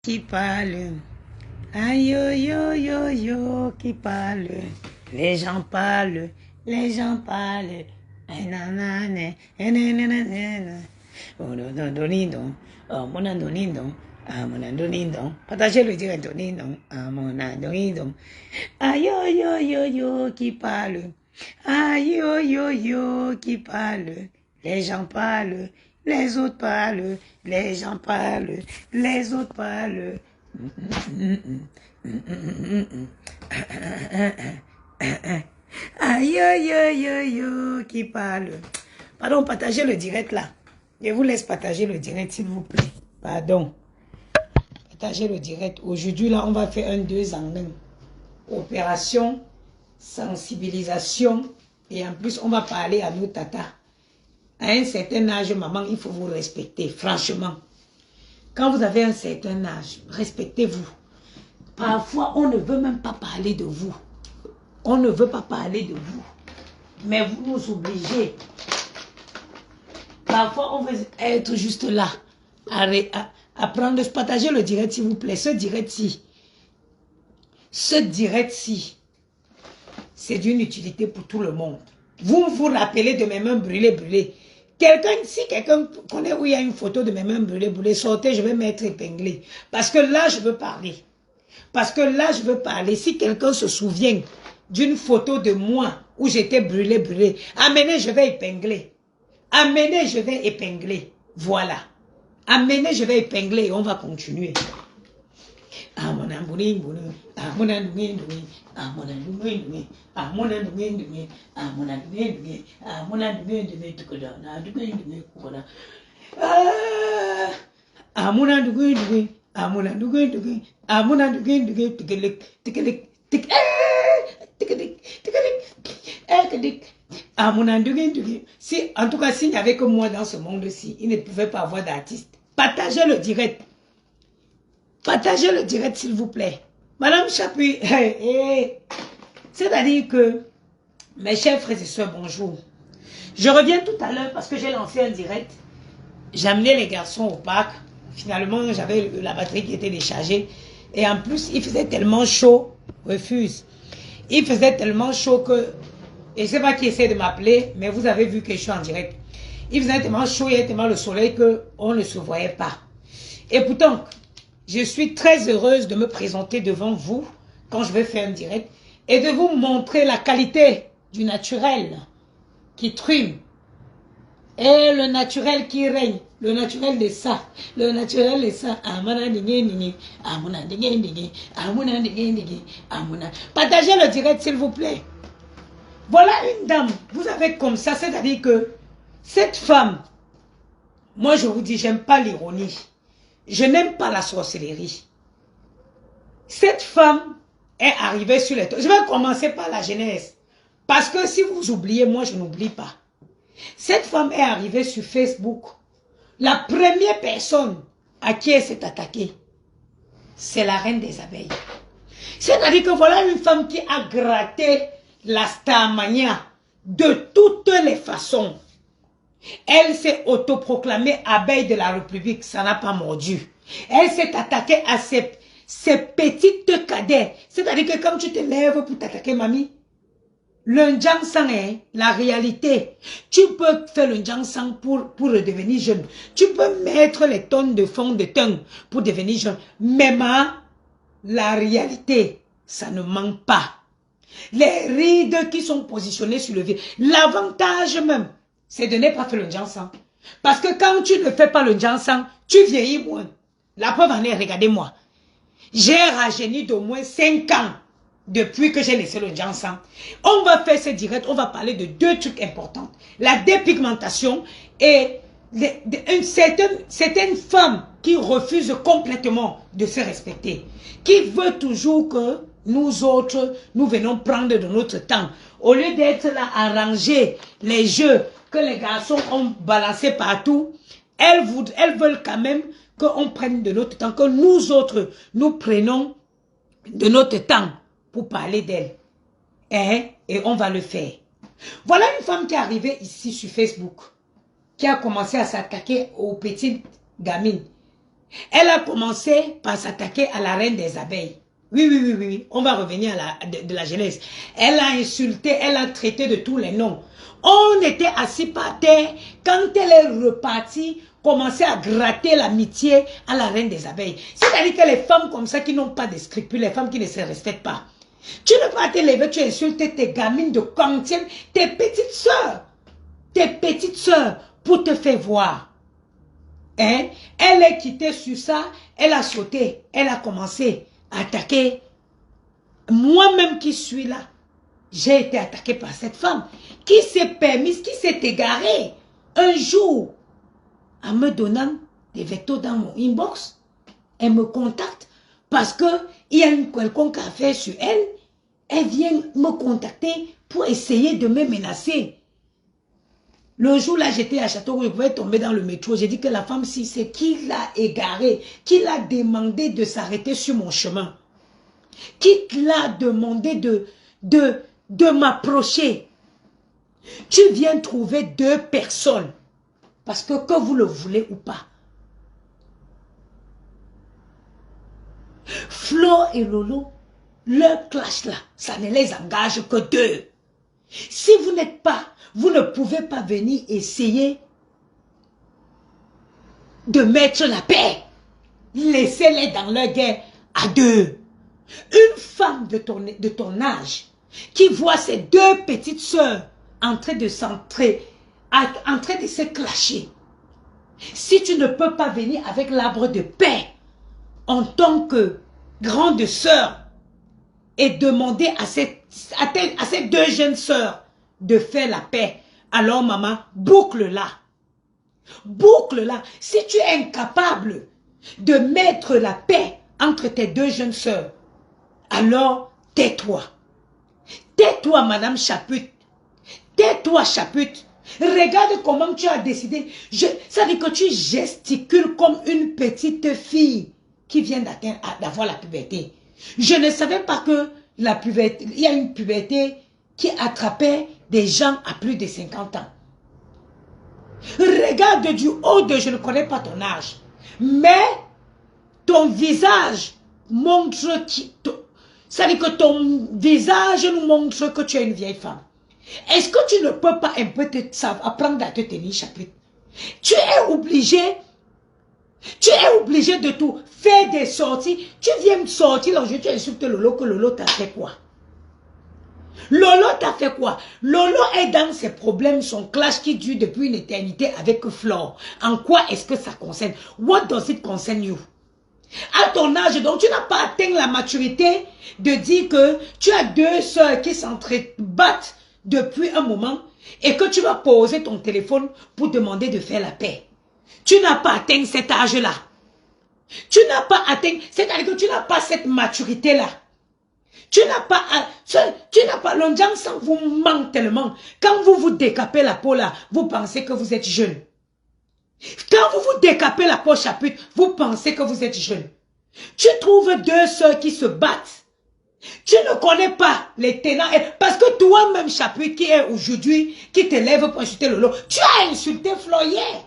Qui parle, aïe yo yo yo yo qui parle, les gens parlent, les gens parlent, nanana, nanana, donindon, monandonindon, monandonindon, partagez le direct donindon, monandonindon, aïe yo yo yo yo qui parle, aïe yo yo yo qui parle, les gens parlent. Les autres parlent, les gens parlent, les autres parlent. Aïe, aïe, aïe, aïe, qui parle. Pardon, partagez le direct là. Je vous laisse partager le direct, s'il vous plaît. Pardon. Partagez le direct. Aujourd'hui, là, on va faire un 2 en 1. Opération, sensibilisation. Et en plus, on va parler à nos tatas. À un certain âge, maman, il faut vous respecter, franchement. Quand vous avez un certain âge, respectez-vous. Parfois, on ne veut même pas parler de vous. On ne veut pas parler de vous. Mais vous nous obligez. Parfois, on veut être juste là. À prendre, partager le direct, s'il vous plaît. Ce direct-ci. Ce direct-ci. C'est d'une utilité pour tout le monde. Vous vous rappelez de mes mains brûlées. Si quelqu'un connaît où il y a une photo de mes mains brûlées, sortez, je vais m'être épinglé. Parce que là, je veux parler. Si quelqu'un se souvient d'une photo de moi où j'étais brûlée, amenez, je vais épingler. Amenez, je vais épingler. Voilà. Amenez, je vais épingler et on va continuer. Si, en tout cas, s'il n'y avait que moi dans ce monde-ci, il ne pouvait pas avoir d'artiste. Partagez le direct. Partagez le direct, s'il vous plaît. Madame Chapuis, c'est-à-dire que, mes chers frères et sœurs, bonjour. Je reviens tout à l'heure parce que j'ai lancé un direct. J'ai amené les garçons au parc. Finalement, j'avais la batterie qui était déchargée. Et en plus, il faisait tellement chaud. Refuse. Il faisait tellement chaud que... Et je ne sais pas qui essaie de m'appeler, mais vous avez vu que je suis en direct. Il faisait tellement chaud, il y avait tellement le soleil qu'on ne se voyait pas. Et pourtant, je suis très heureuse de me présenter devant vous quand je vais faire un direct et de vous montrer la qualité du naturel qui trime. Et le naturel qui règne, le naturel de ça, Partagez le direct, s'il vous plaît. Voilà une dame, vous avez comme ça, c'est-à-dire que cette femme, moi je vous dis, j'aime pas l'ironie, je n'aime pas la sorcellerie. Cette femme est arrivée sur les toits. Je vais commencer par la genèse, parce que si vous oubliez, moi je n'oublie pas. Cette femme est arrivée sur Facebook. La première personne à qui elle s'est attaquée, c'est la reine des abeilles. C'est-à-dire que voilà une femme qui a gratté la Starmania de toutes les façons. Elle s'est autoproclamée abeille de la République, ça n'a pas mordu. Elle s'est attaquée à ces petites cadets. C'est-à-dire que quand tu te lèves pour t'attaquer, mamie, le Njangsang est la réalité. Tu peux faire le Njangsang pour redevenir jeune. Tu peux mettre les tonnes de fond de teint pour devenir jeune. Mais la réalité, ça ne manque pas. Les rides qui sont positionnées sur le visage. L'avantage même, c'est de ne pas faire le Njangsang. Parce que quand tu ne fais pas le Njangsang, tu vieillis moins. La preuve en est, regardez-moi. J'ai rajeuni d'au moins 5 ans depuis que j'ai laissé le Njangsang. On va faire ce direct, on va parler de 2 trucs importants. La dépigmentation et une certaine femme qui refuse complètement de se respecter. Qui veut toujours que nous autres, nous venons prendre de notre temps. Au lieu d'être là à ranger les jeux que les garçons ont balancés partout, elles veulent quand même qu'on prenne de notre temps, que nous autres, nous prenons de notre temps pour parler d'elle. Et on va le faire. Voilà une femme qui est arrivée ici sur Facebook, qui a commencé à s'attaquer aux petites gamines. Elle a commencé par s'attaquer à la reine des abeilles. Oui. On va revenir à de la jeunesse. Elle a insulté, elle a traité de tous les noms. On était assis par terre. Quand elle est repartie, commencer à gratter l'amitié à la reine des abeilles. C'est-à-dire que les femmes comme ça qui n'ont pas de scrupules, les femmes qui ne se respectent pas. Tu ne peux pas te lever, tu insultes tes gamines de quantième, tes petites sœurs, pour te faire voir. Hein? Elle est quittée sur ça, elle a sauté, elle a commencé à attaquer. Moi-même qui suis là, j'ai été attaquée par cette femme qui s'est permise, qui s'est égarée un jour en me donnant des vecteurs dans mon inbox. Elle me contacte parce qu'il y a une quelconque affaire sur elle. Elle vient me contacter pour essayer de me menacer. Le jour là, j'étais à Châteauroux, je pouvais tomber dans le métro. J'ai dit que la femme, si c'est qui l'a égarée, qui l'a demandé de s'arrêter sur mon chemin, qui l'a demandé de m'approcher. Tu viens trouver deux personnes, parce que vous le voulez ou pas. Flo et Lolo, leur clash là, ça ne les engage que deux. Si vous n'êtes pas, vous ne pouvez pas venir essayer de mettre la paix. Laissez-les dans leur guerre à deux. Une femme de ton âge qui voit ses deux petites sœurs en train de s'entrer, en train de se clasher. Si tu ne peux pas venir avec l'arbre de paix en tant que grande sœur et demander à ces deux jeunes sœurs de faire la paix, alors maman, boucle-la. Boucle-la. Si tu es incapable de mettre la paix entre tes deux jeunes sœurs, alors tais-toi. Tais-toi, Madame Chaput. Tais-toi, Chaput. Regarde comment tu as décidé. Ça dit que tu gesticules comme une petite fille qui vient d'avoir la puberté. Je ne savais pas que la puberté, il y a une puberté qui attrapait des gens à plus de 50 ans. Regarde du haut de je ne connais pas ton âge, mais ton visage montre ça dit que ton visage nous montre que tu es une vieille femme. Est-ce que tu ne peux pas un peu apprendre à te tenir, chapitre? Tu es obligé de tout faire des sorties. Tu viens me sortir là, tu insultes Lolo, que Lolo t'a fait quoi? Lolo t'a fait quoi? Lolo est dans ses problèmes, son clash qui dure depuis une éternité avec Flore. En quoi est-ce que ça concerne? What does it concern you? À ton âge, donc tu n'as pas atteint la maturité de dire que tu as deux soeurs qui s'entrebattent depuis un moment et que tu vas poser ton téléphone pour demander de faire la paix. Tu n'as pas atteint cet âge-là. Tu n'as pas atteint, c'est-à-dire que tu n'as pas cette maturité-là. Tu n'as pas, l'onjang sang vous manque tellement. Quand vous vous décapez la peau là, vous pensez que vous êtes jeune. Quand vous vous décapez la peau chaput, vous pensez que vous êtes jeune. Tu trouves deux soeurs qui se battent. Tu ne connais pas les tenants. Parce que toi-même, Chaput, qui est aujourd'hui, qui te lève pour insulter Lolo, tu as insulté Flo hier.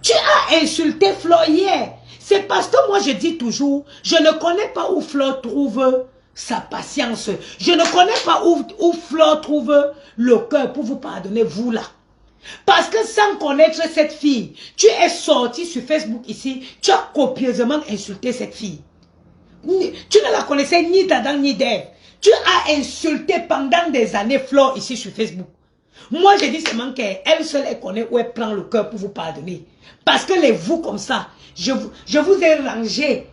Tu as insulté Flo hier. C'est parce que moi, je dis toujours, je ne connais pas où Flo trouve sa patience. Je ne connais pas où Flo trouve le cœur pour vous pardonner, vous là. Parce que sans connaître cette fille, tu es sorti sur Facebook ici, tu as copieusement insulté cette fille. Tu ne la connaissais ni d'Adam ni d'Ève. Tu as insulté pendant des années Flore ici sur Facebook. Moi, je dis seulement qu'elle seule, elle connaît où elle prend le cœur pour vous pardonner. Parce que les vous comme ça, je vous ai rangé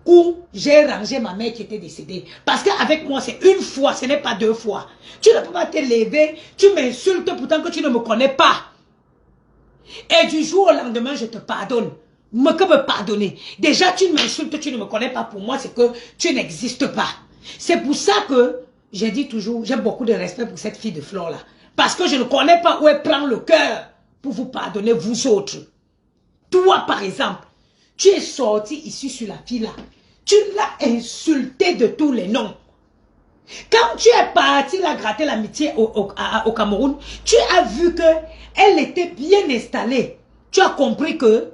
où j'ai rangé ma mère qui était décédée. Parce qu'avec moi, c'est une fois, ce n'est pas deux fois. Tu ne peux pas te lever, tu m'insultes pourtant que tu ne me connais pas. Et du jour au lendemain, je te pardonne. Que me pardonner? Déjà, tu m'insultes, tu ne me connais pas. Pour moi, c'est que tu n'existes pas. C'est pour ça que j'ai dit toujours, j'ai beaucoup de respect pour cette fille de Flore là. Parce que je ne connais pas où elle prend le cœur pour vous pardonner, vous autres. Toi, par exemple, tu es sorti ici sur la fille là. Tu l'as insultée de tous les noms. Quand tu es parti la gratter l'amitié au Cameroun, tu as vu qu'elle était bien installée. Tu as compris que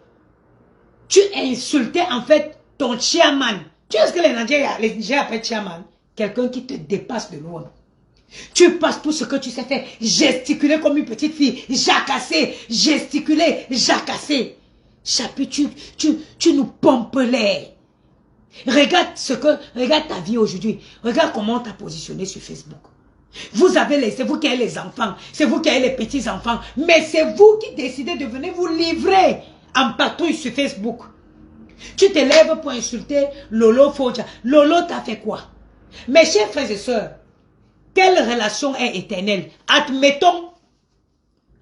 Tu insultais en fait ton chairman. Tu sais ce que les Nigériens appellent chairman? Quelqu'un qui te dépasse de loin. Tu passes pour ce que tu sais faire. Gesticuler comme une petite fille. Jacasser, gesticuler, jacasser. Chapi, tu nous pompes l'air. Regarde ta vie aujourd'hui. Regarde comment on t'a positionné sur Facebook. C'est vous qui avez les enfants. C'est vous qui avez les petits-enfants. Mais c'est vous qui décidez de venir vous livrer en patrouille sur Facebook. Tu te lèves pour insulter Lolo Fodja. Lolo t'a fait quoi? Mes chers frères et sœurs, quelle relation est éternelle? Admettons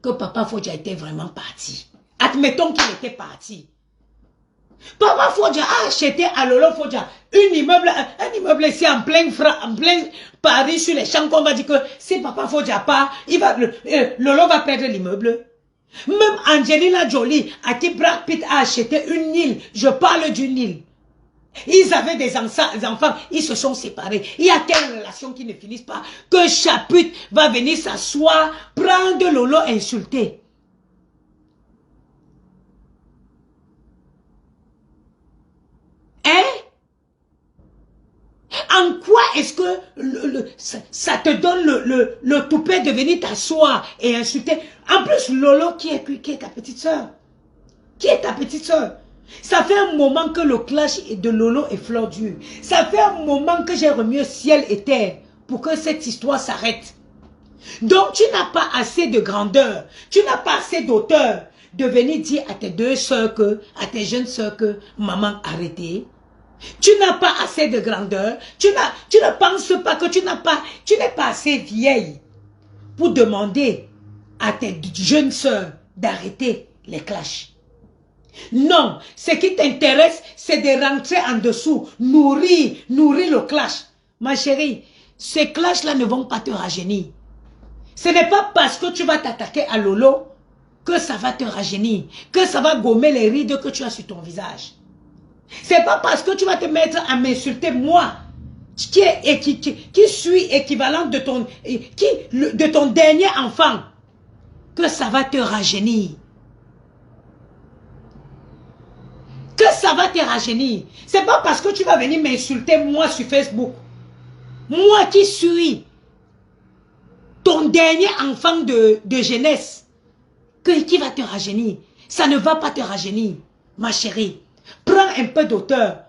que Papa Fodja était vraiment parti. Admettons qu'il était parti. Papa Fodja a acheté à Lolo Fodja un immeuble ici en plein Paris sur les champs qu'on va dire que si Papa Fodja part, Lolo va perdre l'immeuble. Même Angelina Jolie à qui Brad Pitt a acheté une île, je parle d'une île. Ils avaient des enfants, ils se sont séparés. Il y a quelle relation qui ne finissent pas que Chaput va venir s'asseoir, prendre Lolo, insulter. Hein? En quoi est-ce que ça te donne le toupet de venir t'asseoir et insulter? En plus, Lolo, qui est ta petite soeur? Qui est ta petite soeur? Ça fait un moment que le clash de Lolo et Fleur dure. Ça fait un moment que j'ai remis ciel et terre pour que cette histoire s'arrête. Donc, tu n'as pas assez de grandeur, tu n'as pas assez d'auteur de venir dire à tes deux soeurs à tes jeunes soeurs que maman arrêtez. Tu n'as pas assez de grandeur, tu ne penses pas que tu n'es pas assez vieille pour demander à tes jeunes soeurs d'arrêter les clashs. Non, ce qui t'intéresse, c'est de rentrer en dessous, nourrir le clash. Ma chérie, ces clashs-là ne vont pas te rajeunir. Ce n'est pas parce que tu vas t'attaquer à Lolo que ça va te rajeunir, que ça va gommer les rides que tu as sur ton visage. C'est pas parce que tu vas te mettre à m'insulter moi, qui suis équivalent de ton dernier enfant, que ça va te rajeunir. Que ça va te rajeunir. C'est pas parce que tu vas venir m'insulter moi sur Facebook. Moi qui suis ton dernier enfant de jeunesse, qui va te rajeunir. Ça ne va pas te rajeunir, ma chérie. Prends un peu d'auteur.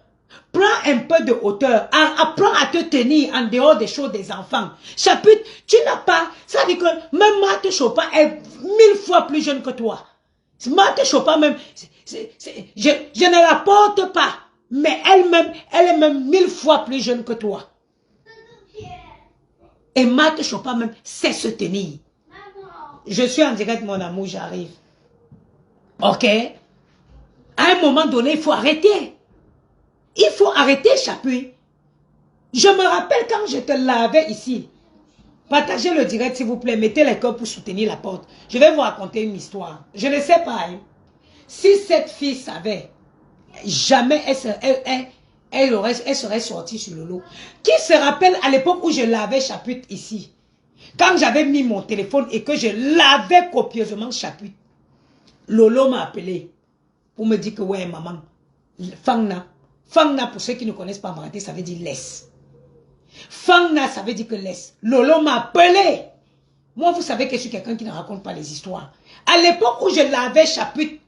Prends un peu de hauteur. Apprends à te tenir en dehors des choses des enfants. Chapitre, tu n'as pas... Ça veut dire que même Marthe Chopin est 1000 fois plus jeune que toi. Marthe Chopin même... je ne la porte pas. Mais elle est même 1000 fois plus jeune que toi. Et Marthe Chopin même sait se tenir. Je suis en direct, mon amour, j'arrive. Ok? À un moment donné, il faut arrêter. Il faut arrêter, Chapuis. Je me rappelle quand je te lavais ici. Partagez le direct, s'il vous plaît. Mettez les cœurs pour soutenir la porte. Je vais vous raconter une histoire. Je ne sais pas. Hein. Si cette fille savait, jamais elle serait sortie sur le lot. Qui se rappelle à l'époque où je lavais Chapuis ici? Quand j'avais mis mon téléphone et que je lavais copieusement Chapuis, Lolo m'a appelé pour me dire que ouais maman, Fangna. Fangna, pour ceux qui ne connaissent pas Marathi, ça veut dire laisse. Fangna, ça veut dire que laisse. Lolo m'a appelé. Moi, vous savez que je suis quelqu'un qui ne raconte pas les histoires. À l'époque où je lavais Chapuis,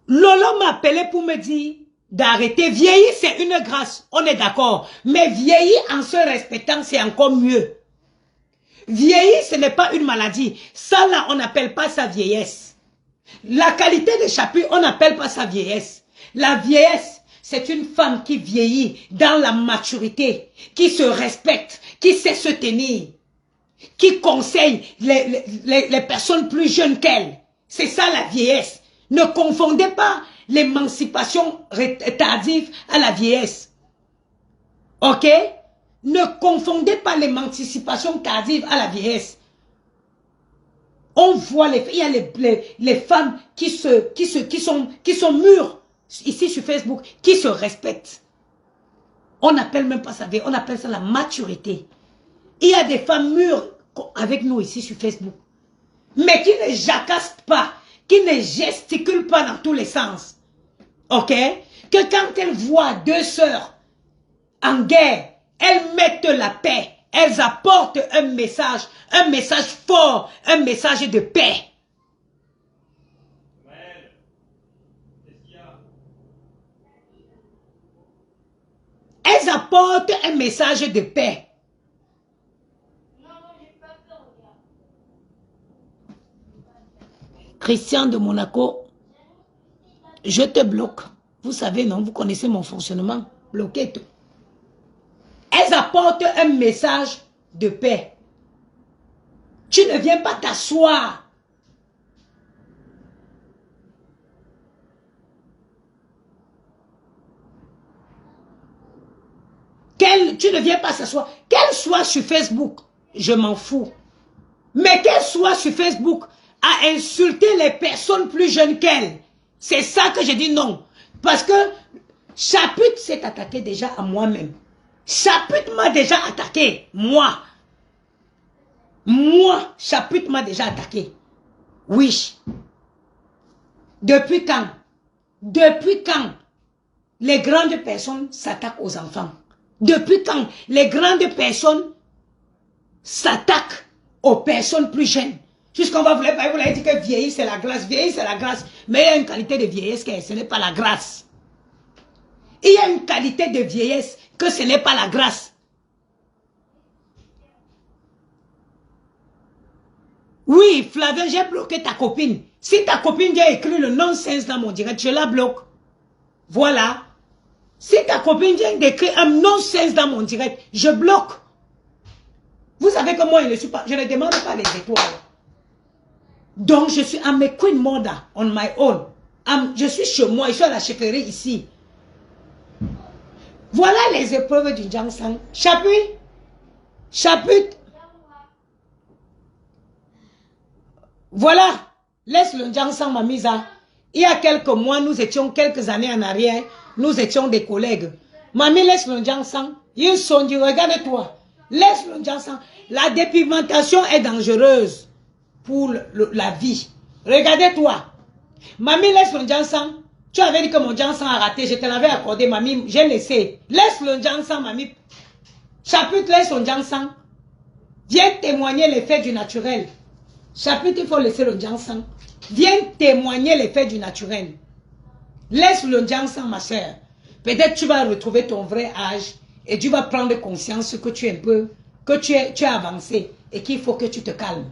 Lolo m'a appelé pour me dire d'arrêter. Vieillir, c'est une grâce. On est d'accord. Mais vieillir en se respectant, c'est encore mieux. Vieillir, ce n'est pas une maladie. Ça, là, on n'appelle pas ça vieillesse. La qualité de Chapuis, on n'appelle pas ça vieillesse. La vieillesse, c'est une femme qui vieillit dans la maturité, qui se respecte, qui sait se tenir, qui conseille les personnes plus jeunes qu'elle. C'est ça la vieillesse. Ne confondez pas l'émancipation tardive à la vieillesse. Ok? Ne confondez pas l'émancipation tardive à la vieillesse. On voit il y a les femmes qui sont mûres ici sur Facebook, qui se respectent. On n'appelle même pas ça, on appelle ça la maturité. Il y a des femmes mûres avec nous ici sur Facebook. Mais qui ne jacasse pas, qui ne gesticule pas dans tous les sens. Ok? Que quand elles voient deux sœurs en guerre, elles mettent la paix. Elles apportent un message fort, un message de paix. Elles apportent un message de paix. Christian de Monaco, je te bloque. Vous savez, non? Vous connaissez mon fonctionnement. Bloquez tout. Elles apportent un message de paix. Tu ne viens pas t'asseoir. Tu ne viens pas s'asseoir. Qu'elle soit sur Facebook, je m'en fous. Mais qu'elle soit sur Facebook à insulter les personnes plus jeunes qu'elle. C'est ça que je dis non. Parce que Chaput s'est attaqué déjà à moi-même. Chaput m'a déjà attaqué. Moi, Chaput m'a déjà attaqué. Oui. Depuis quand? Depuis quand les grandes personnes s'attaquent aux enfants? Depuis quand les grandes personnes s'attaquent aux personnes plus jeunes? Jusqu'on va vous l'avez dit que vieillir c'est la grâce. Vieillir c'est la grâce. Mais il y a une qualité de vieillesse que ce n'est pas la grâce. Il y a une qualité de vieillesse que ce n'est pas la grâce. Oui, Flavien, j'ai bloqué ta copine. Si ta copine vient écrire le nonsense dans mon direct, je la bloque. Voilà. Si ta copine vient d'écrire un nonsense dans mon direct, je bloque. Vous savez que moi, je ne demande pas les étoiles. Donc, je suis à mes queen mode, on my own. Je suis chez moi, je suis à la chefferie ici. Voilà les épreuves du Jiangshan. Chaput. Voilà. Laisse le Jiangshan, ma mise à. Il y a quelques mois, quelques années en arrière, nous étions des collègues. Mamie, laisse le Jiangshan. Ils sont dit, regarde-toi. Laisse le Jiangshan. La dépigmentation est dangereuse pour la vie. Regardez-toi. Mamie, laisse le Jiangshan. Tu avais dit que mon Jiangshan a raté. Je te l'avais accordé, mamie. J'ai laissé. Laisse le Jiangshan, mamie. Chaput, laisse le Jiangshan. Viens témoigner l'effet du naturel. Chaput, il faut laisser le Jiangshan. Viens témoigner l'effet du naturel. Laisse le Jiangshan, ma soeur. Peut-être tu vas retrouver ton vrai âge et tu vas prendre conscience que tu es un peu, que tu es avancé et qu'il faut que tu te calmes.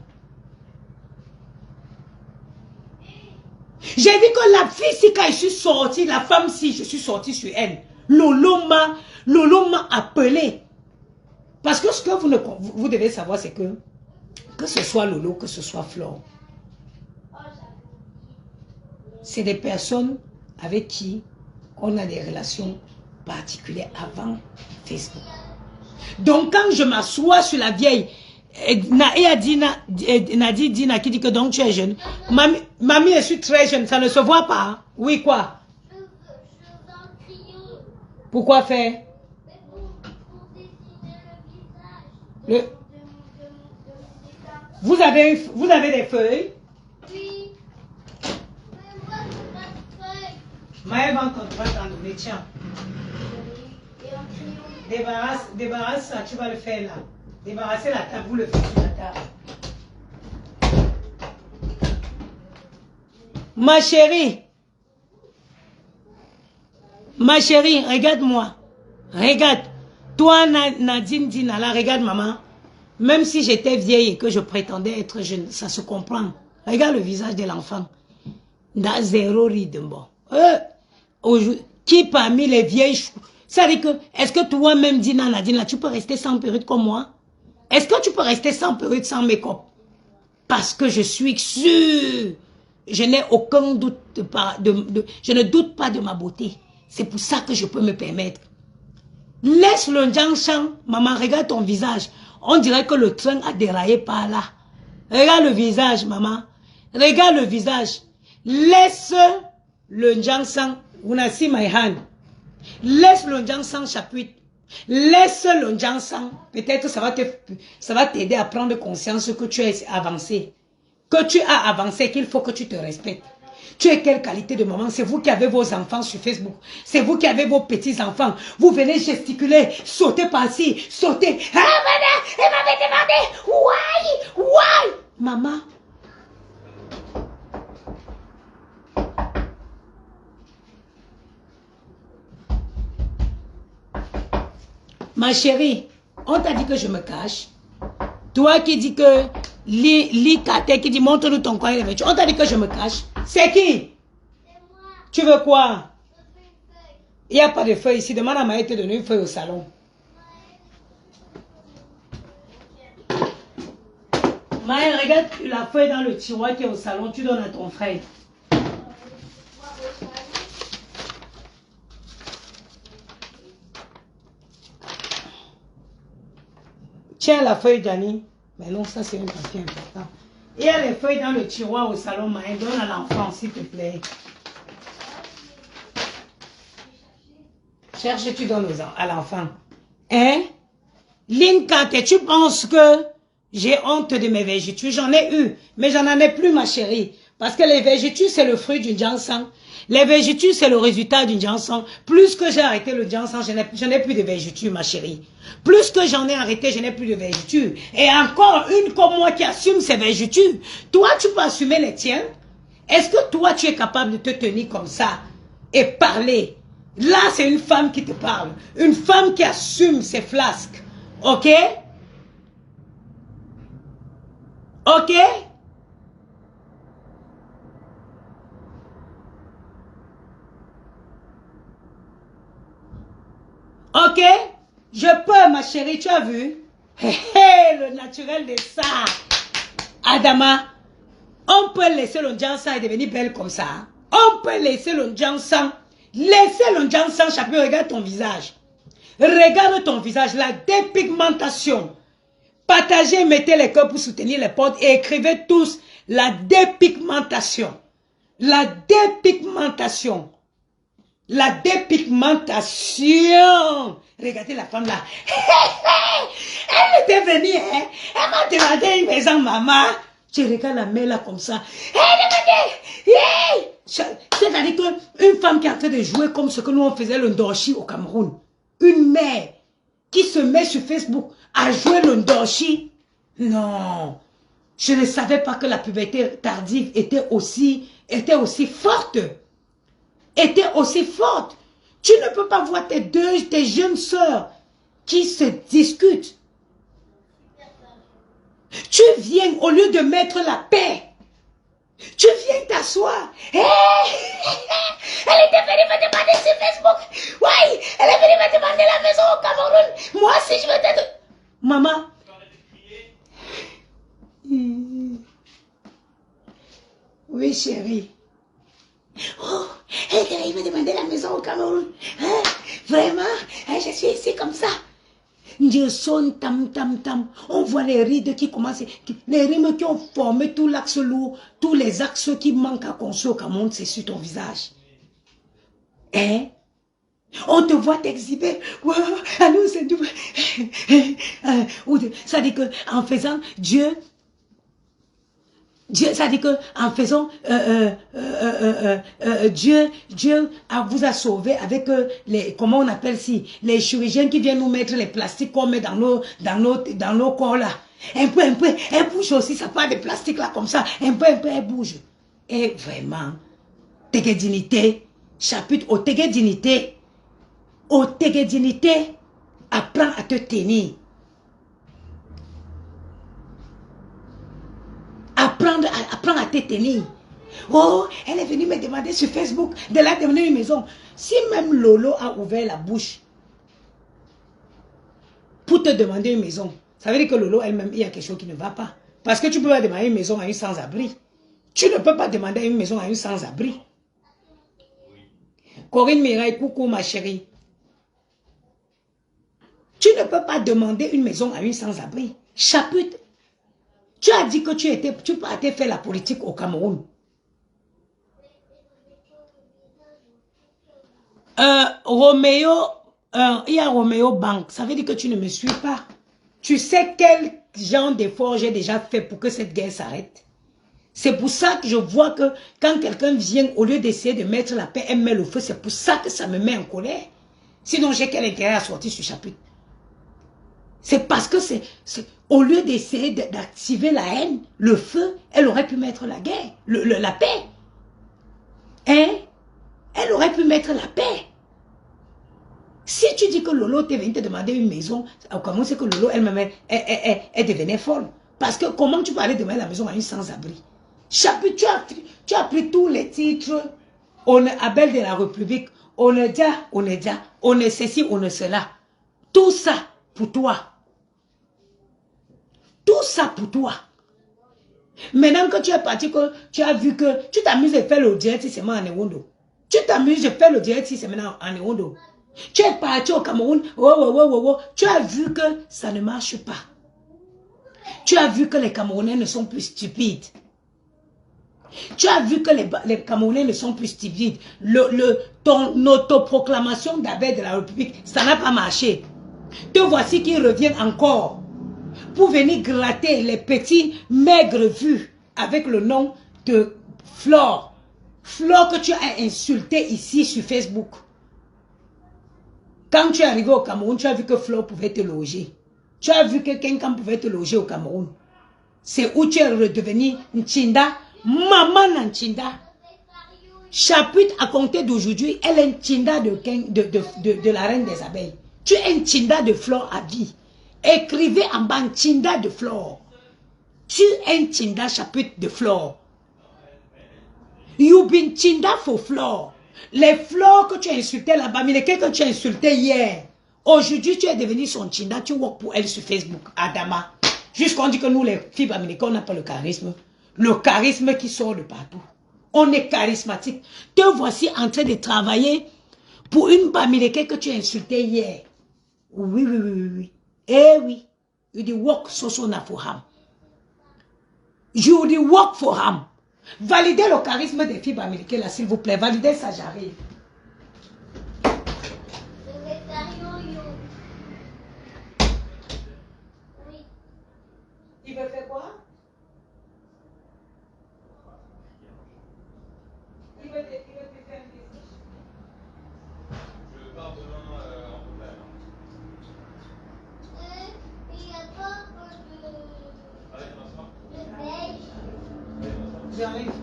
J'ai dit que la fille, si quand je suis sortie, la femme, si je suis sortie sur elle, Lolo m'a appelé. Parce que ce que vous devez savoir, c'est que ce soit Lolo, que ce soit Flore, c'est des personnes avec qui on a des relations particulières avant Facebook. Donc quand je m'assois sur la vieille, Nadi Dina qui dit que donc tu es jeune. Mamie, je suis très jeune, ça ne se voit pas. Hein? Oui, quoi? Pourquoi faire? Vous avez des feuilles? Oui. Maëlle va t'en donner, tiens. Débarrasse ça, tu vas le faire là. Débarrassez la table, vous le faites sur la table. Ma chérie, regarde-moi. Regarde. Toi, Nadine Dina, là, regarde maman. Même si j'étais vieille et que je prétendais être jeune, ça se comprend. Regarde le visage de l'enfant. Dans zéro rythme. Qui parmi les vieilles... Ça dit que, est-ce que toi-même, Dina, Nadine, là, tu peux rester sans perruque comme moi? Est-ce que tu peux rester sans perruque, sans make-up? Parce que je suis sûre, je n'ai aucun doute, je ne doute pas de ma beauté. C'est pour ça que je peux me permettre. Laisse le Jiangshan, maman, regarde ton visage. On dirait que le train a déraillé par là. Regarde le visage, maman. Regarde le visage. Laisse le Jiangshan, Unasi my hand. Laisse le Jiangshan Chaput. Laisse le Jansan. Peut-être ça va t'aider à prendre conscience que tu es avancé. Que tu as avancé, qu'il faut que tu te respectes. Tu es quelle qualité de maman? C'est vous qui avez vos enfants sur Facebook. C'est vous qui avez vos petits-enfants. Vous venez gesticuler, sauter par-ci, sauter. Ah, madame, elle m'avait demandé. Why? Maman. Ma chérie, on t'a dit que je me cache. Toi qui dis que Kate qui dit montre-nous ton coin. On t'a dit que je me cache. C'est qui? C'est moi. Tu veux quoi? Il n'y a pas de feuille ici. Demande à Maë de te donner une feuille au salon. Maë, regarde la feuille dans le tiroir qui est au salon. Tu donnes à ton frère. Tiens la feuille, Dani. Mais non, ça c'est un papier important. Il y a les feuilles dans le tiroir au salon, Maë. Donne à l'enfant, s'il te plaît. Cherche, tu donnes à l'enfant. Hein? Linkate, tu penses que j'ai honte de mes vergetures? J'en ai eu, mais j'en ai plus, ma chérie. Parce que les vergetures, c'est le fruit du Jansan. Les vergetures, c'est le résultat du Jansan. Plus que j'ai arrêté le Jansan, je n'ai plus de vergetures, ma chérie. Plus que j'en ai arrêté, je n'ai plus de vergetures. Et encore une comme moi qui assume ses vergetures. Toi, tu peux assumer les tiennes? Est-ce que toi, tu es capable de te tenir comme ça et parler? Là, c'est une femme qui te parle. Une femme qui assume ses flasques. Ok? Ok? Ok? Je peux, ma chérie, tu as vu? Le naturel de ça. Adama, on peut laisser le Jansan et devenir belle comme ça. On peut laisser le Jansan. Laissez le Jansan, chapeau, regarde ton visage. Regarde ton visage, la dépigmentation. Partagez, mettez les cœurs pour soutenir les potes et écrivez tous la dépigmentation. La dépigmentation. La dépigmentation. Regardez la femme là. Elle était venue, hein? Elle m'a demandé une maison, maman. Tu regardes la mère là comme ça. C'est-à-dire qu'une femme qui est en train de jouer comme ce que nous on faisait le Ndorchi au Cameroun. Une mère qui se met sur Facebook à jouer le Ndorchi. Non. Je ne savais pas que la puberté tardive était aussi forte. Était aussi forte. Tu ne peux pas voir tes jeunes sœurs qui se discutent. Tu viens au lieu de mettre la paix. Tu viens t'asseoir. Elle était venue me demander sur Facebook. Oui, elle est venue me demander la maison au Cameroun. Moi aussi, je veux t'aider. Maman. Oui, chérie. Oh, elle m'a demandé la maison au Cameroun. Hein? Vraiment? Hein, je suis ici comme ça. Dieu sonne tam tam tam. On voit les rides qui commencent. Les rimes qui ont formé tout l'axe lourd. Tous les axes qui manquent à construire au Cameroun, c'est sur ton visage. Hein? On te voit t'exhiber. Wow, allô, c'est tout. Ça dit que en faisant Dieu, ça dit que en faisant Dieu vous a sauvé avec les, comment on appelle si, les chirurgiens qui viennent nous mettre les plastiques qu'on met dans nos corps là. Un peu, elle bouge aussi, ça part de plastique là comme ça. Un peu, elle bouge. Et vraiment, Tégué Dignité, chapitre au Tégué Dignité, apprends à te tenir. Apprends à te tenir. Oh, elle est venue me demander sur Facebook de la donner une maison. Si même Lolo a ouvert la bouche pour te demander une maison, ça veut dire que Lolo elle-même, il y a quelque chose qui ne va pas. Parce que tu ne peux pas demander une maison à une sans-abri. Tu ne peux pas demander une maison à une sans-abri. Corinne Mireille, coucou ma chérie. Tu ne peux pas demander une maison à une sans-abri. Chapitre. Tu as dit que tu partais faire la politique au Cameroun. Roméo, il y a Romeo Bank. Ça veut dire que tu ne me suis pas. Tu sais quel genre d'effort j'ai déjà fait pour que cette guerre s'arrête. C'est pour ça que je vois que quand quelqu'un vient, au lieu d'essayer de mettre la paix, elle met le feu. C'est pour ça que ça me met en colère. Sinon, j'ai quel intérêt à sortir ce chapitre? C'est parce que au lieu d'essayer d'activer la haine, le feu, elle aurait pu mettre la guerre, la paix. Hein? Elle aurait pu mettre la paix. Si tu dis que Lolo t'est venu te demander une maison, comment c'est que Lolo, elle-même, elle devenait folle? Parce que comment tu peux aller demander la maison à une sans-abri? Chapitre, tu as pris tous les titres. On est Abel de la République, on est déjà, on est ceci, on est cela. Tout ça pour toi. Tout ça pour toi. Maintenant que tu es parti, que tu as vu que tu t'amuses à faire le direct seulement en Ewondo. Tu t'amuses à faire le direct seulement en Ewondo. Tu es parti au Cameroun, tu as vu que ça ne marche pas. Tu as vu que les Camerounais ne sont plus stupides. Tu as vu que les Camerounais ne sont plus stupides. Ton autoproclamation d'Abel de la République, ça n'a pas marché. Te voici qui revient encore pour venir gratter les petits maigres vues avec le nom de Flore. Flore que tu as insulté ici sur Facebook. Quand tu es arrivé au Cameroun, tu as vu que Flore pouvait te loger. Tu as vu que quelqu'un pouvait te loger au Cameroun. C'est où tu es redevenu Nchinda, maman Nchinda. Chapitre à compter d'aujourd'hui, elle est Nchinda de la reine des abeilles. Tu es Nchinda de Flore à vie. Écrivez en bas Nchinda de Flore. Tu es Nchinda chapitre de Flore. You been Nchinda for Flore. Les fleurs que tu as insultées là-bas, mais lesquelles que tu as insultées hier. Aujourd'hui, tu es devenu son Nchinda, tu work pour elle sur Facebook, Adama. Jusqu'on dit que nous, les filles bamileke, on n'a pas le charisme. Le charisme qui sort de partout. On est charismatique. Te voici en train de travailler pour une bamileke que tu as insultée hier. Oui, oui, oui, oui, oui. Eh oui. You do work so for him. You do work for him. Validez le charisme des filles américaines là, s'il vous plaît. Validez ça, j'arrive. Il veut faire quoi? Il veut te faire un business. Je pars demain en Bretagne. Il n'y a pas de beige. J'arrive.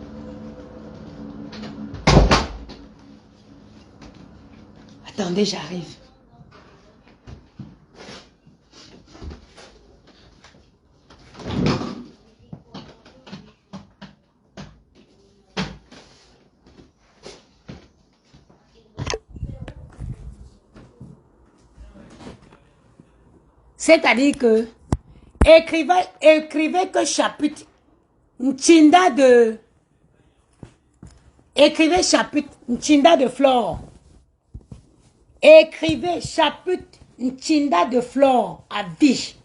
Attendez, j'arrive. C'est-à-dire que écrivez que chapitre Nchinda de écrivez chapitre Nchinda de Flore. Écrivez chapitre Nchinda de Flore à vie.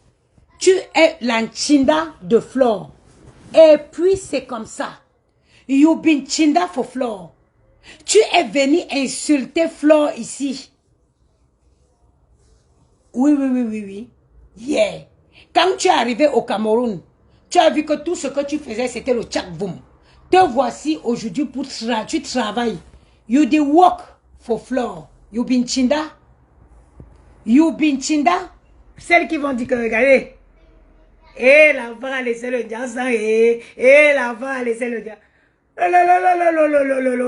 Tu es la Nchinda de Flore. Et puis c'est comme ça. You been Nchinda for Flore. Tu es venu insulter Flore ici. Oui, oui, oui, oui, oui. Yeah. Quand tu es arrivé au Cameroun, tu as vu que tout ce que tu faisais, c'était le tchak-boum. Te voici aujourd'hui pour tu travailles. You did work for Flore. You been Nchinda. You been Nchinda. Celles qui vont dire que regardez. Et l'enfant a laissé le diamant. Et l'enfant a laissé le diamant.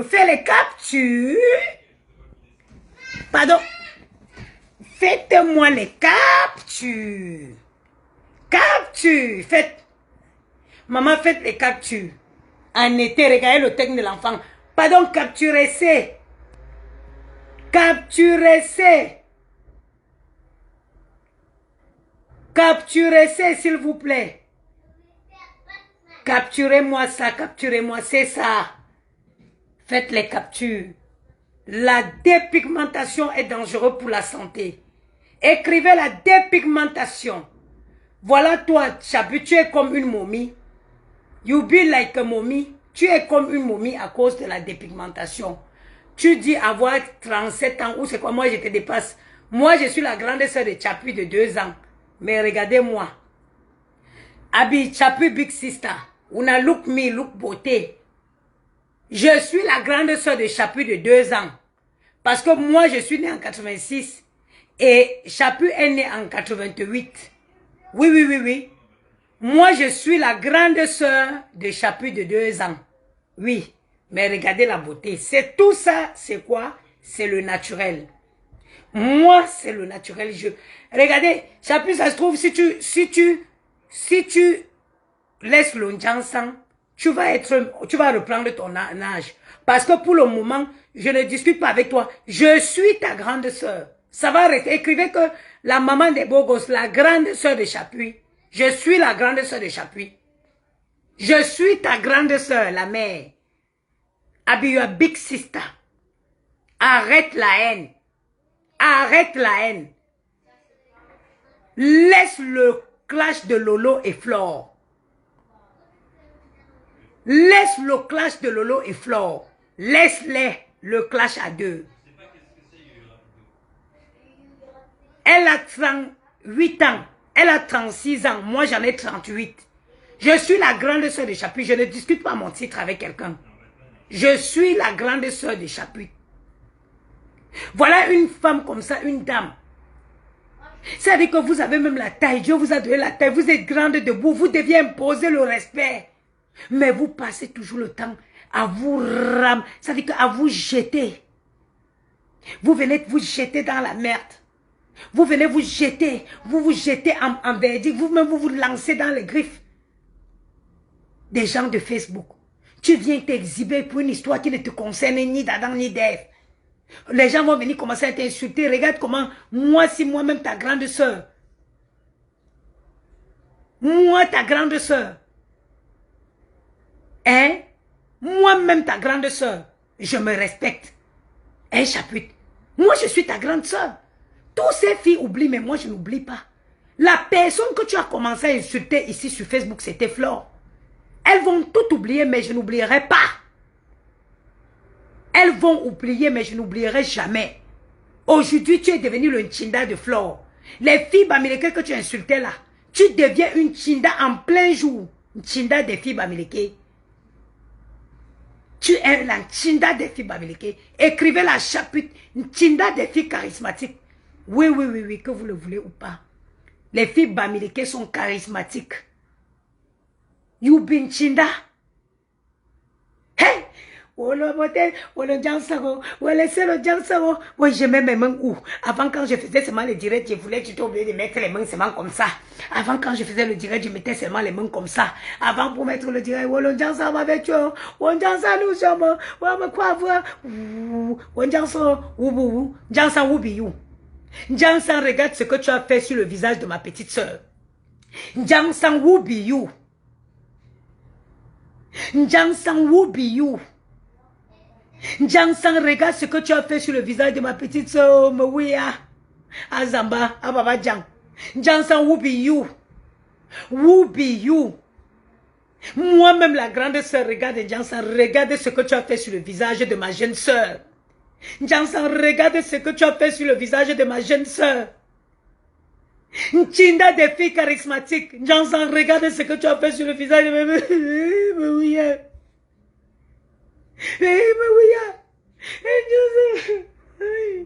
Fais les captures. Pardon. Faites-moi les captures. Captures. Faites. Maman, faites les captures. En été, regardez le texte de l'enfant. Pardon, capturez c'est. Capturez c'est. Capturez c'est, s'il vous plaît. Capturez-moi ça, capturez-moi, c'est ça. Faites les captures. La dépigmentation est dangereuse pour la santé. Écrivez la dépigmentation. Voilà toi, Chabu, tu es comme une momie. You be like a mommy. Tu es comme une momie à cause de la dépigmentation. Tu dis avoir 37 ans ou c'est quoi, moi je te dépasse. Moi, je suis la grande sœur de Chapu de 2 ans. Mais regardez-moi. Abi, Chapu Big Sister. Una look me, look beauté. Je suis la grande sœur de Chapu de 2 ans. Parce que moi, je suis née en 86. Et Chapu est né en 88. Oui, oui, oui, oui. Moi, je suis la grande sœur de Chapu de 2 ans. Oui. Mais regardez la beauté. C'est tout ça, c'est quoi? C'est le naturel. Moi, c'est le naturel. Regardez, Chapu, ça se trouve, si tu laisses le Jansan, tu vas reprendre ton âge. Parce que pour le moment, je ne discute pas avec toi. Je suis ta grande sœur. Ça va rester. Écrivez que la maman des beaux gosses, la grande sœur de Chapuis. Je suis la grande sœur de Chapuis. Je suis ta grande sœur, la mère. Abi, you are big sister. Arrête la haine. Arrête la haine. Laisse le clash de Lolo et Flore. Laisse le clash de Lolo et Flore. Laisse-les le clash à deux. Elle a 38 ans. Elle a 36 ans. Moi, j'en ai 38. Je suis la grande sœur de Chapuis. Je ne discute pas mon titre avec quelqu'un. Je suis la grande sœur de Chapuis. Voilà une femme comme ça, une dame. C'est-à-dire que vous avez même la taille. Dieu vous a donné la taille. Vous êtes grande debout. Vous deviez imposer le respect. Mais vous passez toujours le temps à vous ramer. C'est-à-dire qu'à vous jeter. Vous venez vous jeter dans la merde. Vous venez vous jeter. Vous vous jetez en verdict. Vous-même vous lancez dans les griffes des gens de Facebook. Tu viens t'exhiber pour une histoire qui ne te concerne ni d'Adam ni d'Ève. Les gens vont venir commencer à t'insulter. Regarde comment, moi, si moi-même ta grande sœur. Moi, ta grande sœur. Hein? Moi-même ta grande sœur. Je me respecte. Hein, Chapuis? Moi, je suis ta grande sœur. Toutes ces filles oublient, mais moi, je n'oublie pas. La personne que tu as commencé à insulter ici sur Facebook, c'était Flore. Elles vont tout oublier, mais je n'oublierai pas. Elles vont oublier, mais je n'oublierai jamais. Aujourd'hui, tu es devenu le Nchinda de Flore. Les filles bamileke que tu insultais là, tu deviens une Nchinda en plein jour. Nchinda des filles bamileke. Tu es la Nchinda des filles bamileke. Écrivez la chapitre Nchinda des filles charismatiques. Oui, oui, oui, oui, que vous le voulez ou pas. Les filles bamileke sont charismatiques. You been Nchinda. Hey! Oui, je mets mes mains où? Avant, quand je faisais seulement le direct, je voulais, tu t'es oublié de mettre les mains seulement comme ça. Avant, quand je faisais le direct, je mettais seulement les mains comme ça. Avant, pour mettre le direct, Jansan, regarde ce que tu as fait sur le visage de ma petite soeur. Jansan, who be you? Jansan, who be you? Jansan, regarde ce que tu as fait sur le visage de ma petite soeur, Mouya, Azamba, Ababa Jan. Jansan, who be you? Who be you? Moi-même, la grande soeur, regarde Jansan, regarde ce que tu as fait sur le visage de ma jeune soeur. Jansan, regarde ce que tu as fait sur le visage de ma jeune soeur. Nchinda des filles charismatiques. Jansan, regarde ce que tu as fait sur le visage de ma Mouya.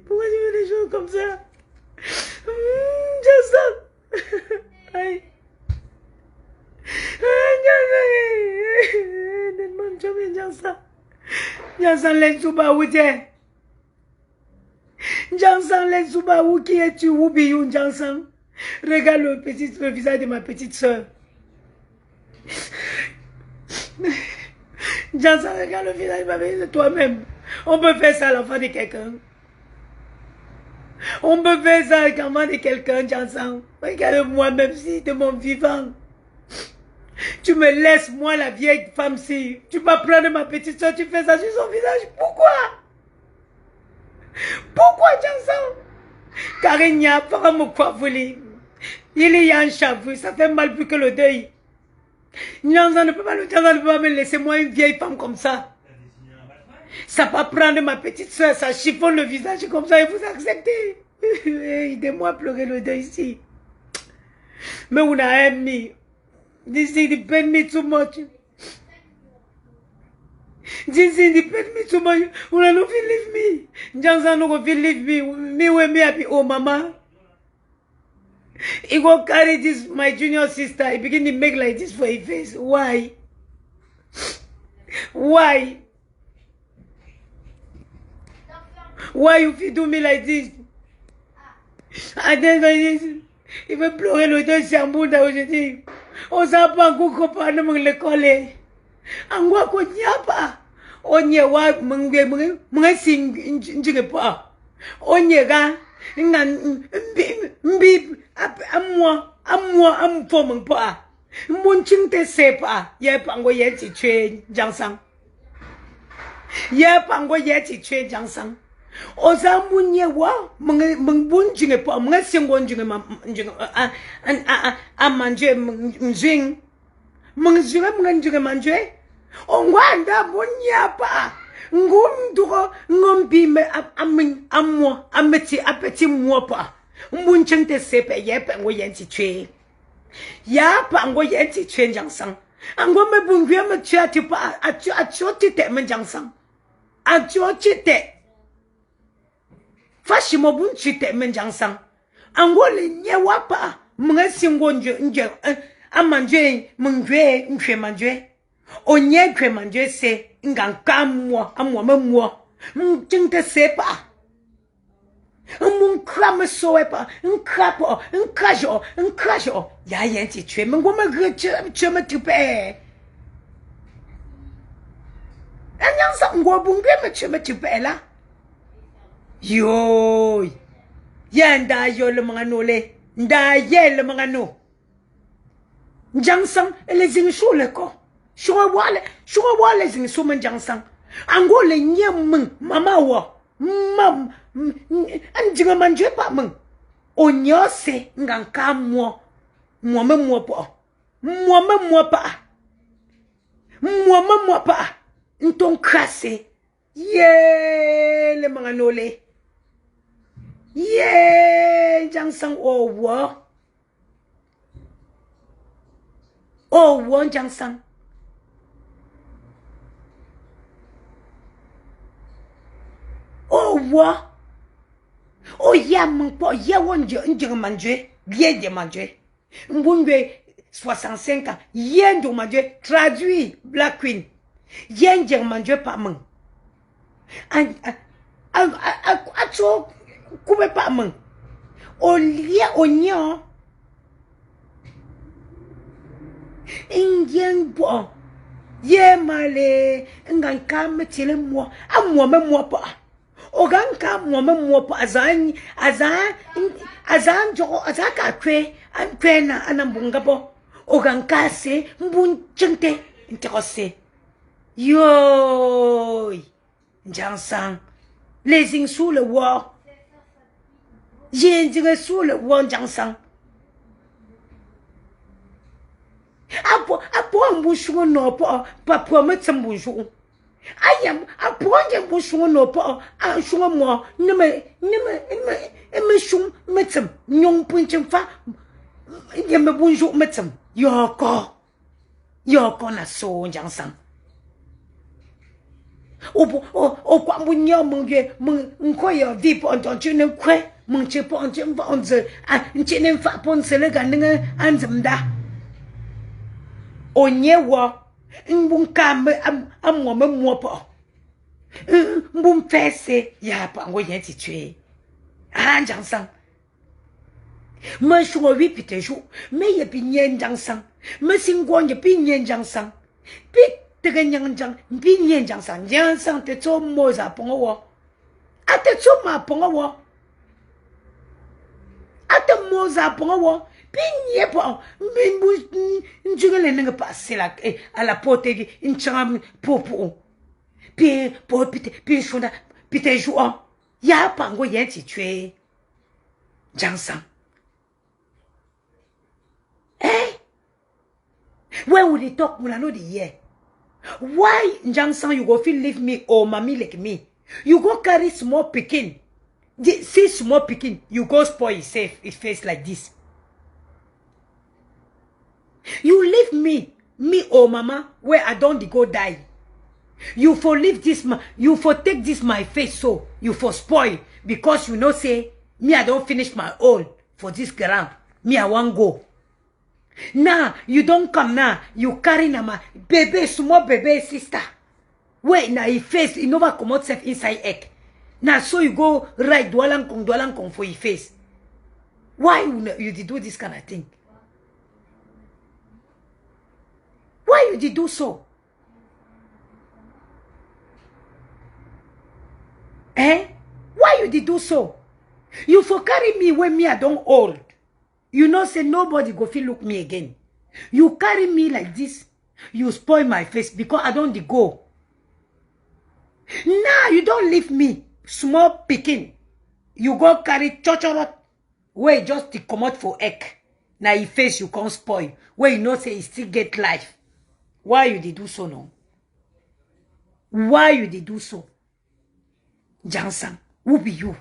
Pourquoi tu fais des choses comme ça? Jansan, laisse Souba où t'es? Jansan, laisse Souba où qui es-tu? Où biyou, Jansan? Regarde le visage de ma petite soeur. Jansan, regarde le visage de toi-même. On peut faire ça à l'enfant de quelqu'un. On peut faire ça à l'enfant de quelqu'un, Jansan. Regarde moi-même si de mon vivant. Tu me laisses, moi, la vieille femme-ci. Tu vas prendre ma petite soeur, tu fais ça sur son visage. Pourquoi? Pourquoi, Jansan? Car il n'y a pas mon quoi voler. Il y a un chavou, ça fait mal plus que le deuil. Jansan ne peut pas me laisser moi une vieille femme comme ça. Ça va prendre ma petite soeur, ça chiffonne le visage comme ça et vous acceptez. Aidez-moi à pleurer le deuil ici. Mais on a aimé. This is depend me too much. This is depend me too much. Una no feel leave me. Jansan no go feel leave me. Me we me happy. Oh mama. He go carry this my junior sister. He begin to make like this for his face. Why? Why? Why you feel do me like this? And then il veut pleurer le deux chambouda aujourd'hui. On s'en pas un coup copain de mon l'école. Angwa ko nyapa. Onye wa mnge sing njinge pa. Onye ga nga mbi amfo mng pa. Mun ching te sepa. Ye pango ye chi chue jangsang. Ye pango ye chi chue jangsang. Oza munye wa mngbun jinge pa mga singon jinge a manje mzing mngjinge manje ongwanda munya pa ngum dugo ngombi me ammo ameti apeti mo pa mbun chente sepe ye pa ngo yenti chwe ya pa ngo yenti chwe jangsang ango me bungwe me chati pa achoti te me jangsang achoti te Fashimo bunchite menjangsang. Angole nye wapa. Mga singo nje. Amanje mngwe nkwe manje. Onye kwe manje se. Nganka mwa. Amwa memwa. Mjingte sepa. Mnkra mesoe pa. Nkrapo. Nkrajo. Ya yenti chwe. Mngoma gche me tupe. Anyangsang ngwa bungwe me chwe me tupe la. Yo, ya nda yo le mangano le, nda ye le mangano. Jangsang le zing shu le ko, shu wale zing shu men jangsang. Ango le nye meng mama wa, mam anjinga manje pa meng. Onyo se nganka mo pa, nton krase. Ye le mangano le. Ye jangsang owo jangsang owo o ya mpo ye wonje njing manje bien de manje mbungwe 65 ans ye ndo manje traduit Black Queen ye njing manje pa meng acho Kube pa meng. Olie onyo. Indien bo. Ye male. Ngan ka metile mo. Amwa me mo pa. Ogan ka mo me mo pa azan jo azaka kwe. An kwe na anambunga bo. Ogan ka se mbun chente. Interose. Yo. Jangsang. Les sous le wa. Yen jinge sous le wang jangsang. Apo mbushu no pa metsa mbushu. Ayam apo nje mbushu no pa shunga mo nime shung metsam nyong punchim fa yeme bunju metsam yoko na so jangsang. O kwa munyo mungye mkoyo deep on chune kwe mungche po on chimba on ze nchine fa pon sele ganinga anzamda onye wo mbunka amwo memwo po mbum fese ya pa ngo yenti tue anjang sang me shuo wi pite ju me ye bi nyen jang sang me singwo ye bi nyen jang sang bi这个娘讲，比年讲上，娘上的做么子帮我，啊的做嘛帮我，啊的么子帮我，比你帮，没不，你这个人那个把谁啦？哎，啊la porte的，你这样婆，别说的，别再说啊，也帮我眼睛吹，讲上，哎，我的多，我那的耶。Why Jangsang you go feel leave me or mommy like me? You go carry small picking. See small pikin, you go spoil his face like this. You leave me oh mama, where I don't go die. You for leave this, you for take this my face so, you for spoil, because you know say, me I don't finish my all for this ground. Me I want go. Now, you don't come now, you carry na my baby, small baby sister. Wait, now he face, he never come out self inside egg. Now, so you go right, dwalang kong for your face. Why you did do this kind of thing? Why you did do so? Eh? Why you did do so? You for carry me when me I don't old. You know say nobody go feel look me again. You carry me like this. You spoil my face because I don't go. Now you don't leave me. Small picking. You go carry chochorot. Where just to come out for egg. Now your face you can't spoil. Where you know say you still get life. Why you did do so no? Why you did do so? Jansan, who be you?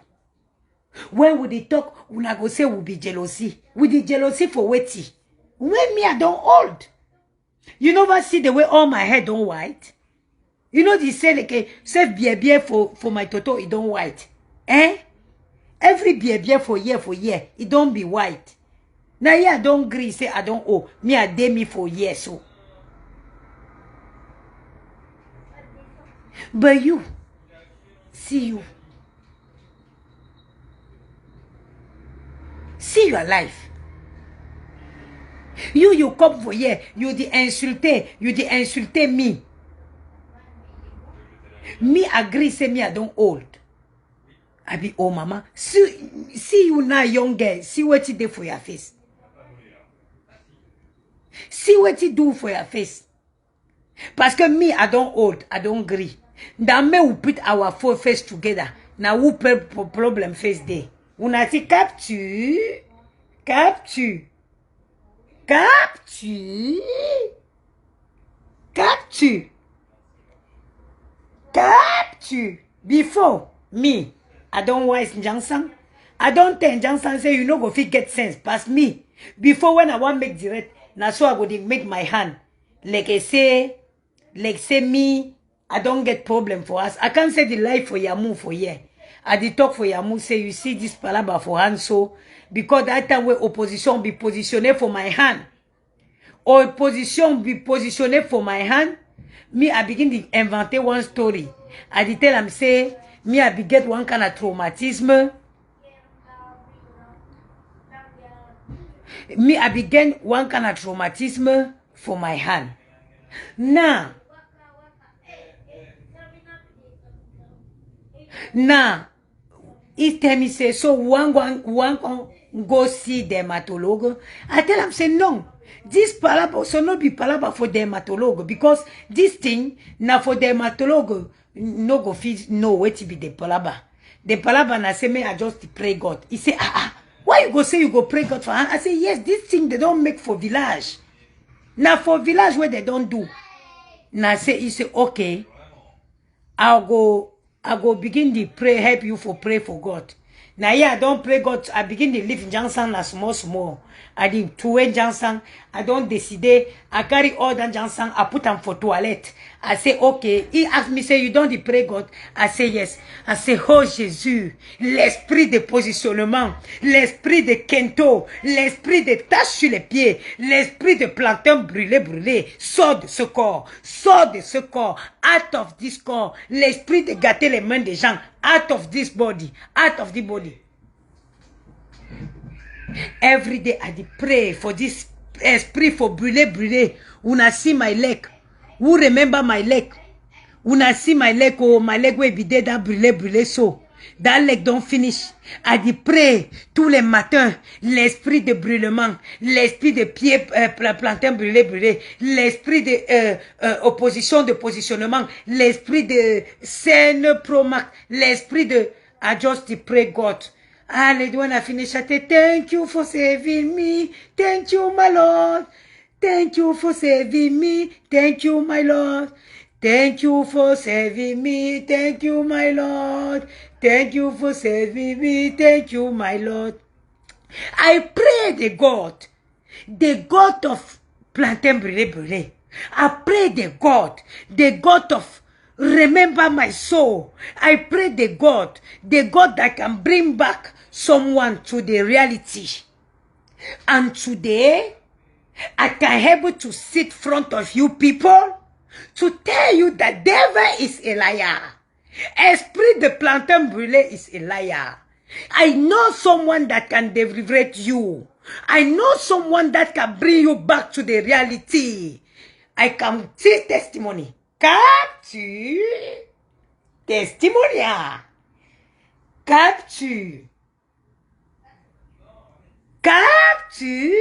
When would they talk, una go say will be jealousy. With the jealousy for waiting. When me I don't old. You never see the way all my hair don't white. You know they say like say beer for my toto it don't white. Eh? Every beer for year it don't be white. Now yeah I don't agree say I don't owe. Me I day me for years so. But you see you. See your life. You come for here. You the insulté me. Me agree say me I don't old. I be old mama. See you now young girl. See what you do for your face. See what you do for your face. Parce que me I don't old. I don't agree. That me we put our four face together. Now who problem face day. Una dit capture. Before me, I don't wise Jansan. I don't tell Jansan say you no go fit get sense. Pass me. Before when I want make direct, now so I go make my hand. Like say me, I don't get problem for us. I can't say the life for Yamu for here. I did talk for Yamu say you see this palabra for hand so because that time where opposition be positioned for my hand. Opposition be positioned for my hand. Me I begin to invent one story. I did tell him say me I be get one kind of traumatism. Me I began one kind of traumatism for my hand. Now he tell me say so one go see dermatologue. I tell him say no. This palabra so not be palabra for dermatologue because this thing now for dermatologue no go fit know what to be the palabra. The palabra na say me I just pray God. He say why you go say you go pray God for her? I say yes, this thing they don't make for village. Now for village where they don't do. Now say he say okay, I go begin to pray, help you for pray for God. Now yeah, I don't pray God. I begin to live in Jansan na small. I did two Jansan. I don't decide. I carry all that Jansan. I put them for toilet. I say okay. He asked me say you don't pray God. I say yes. I say oh Jésus, l'esprit de positionnement, l'esprit de kento, l'esprit de taches sur les pieds, l'esprit de plantain brûlé, sort de ce corps, out of this corps, l'esprit de gâter les mains des gens, out of this body, out of the body. Every day I pray for this esprit for brûler. Una see my leg. Who remember my leg? Una see my leg, oh, my leg will be dead, that brûler so. That leg don't finish. I pray tous les matins, l'esprit de brûlement, l'esprit de pied plantain brûlé, l'esprit de opposition de positionnement, l'esprit de scène promac, l'esprit de I just pray God. And when I finish, I say, thank you for saving me. Thank you, my Lord. Thank you for saving me. Thank you, my Lord. Thank you for saving me. Thank you, my Lord. Thank you for saving me. Thank you, my Lord. I pray the God of plantain brûlé brûlé. I pray the God of remember my soul. I pray the God that can bring back someone to the reality. And today, I can able to sit in front of you people to tell you that devil is a liar. Esprit de plantain brûlé is a liar. I know someone that can deliver you. I know someone that can bring you back to the reality. I can see testimony. Capture. Testimonia. Capture. Capture.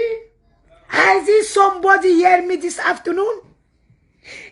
Has somebody hear me this afternoon?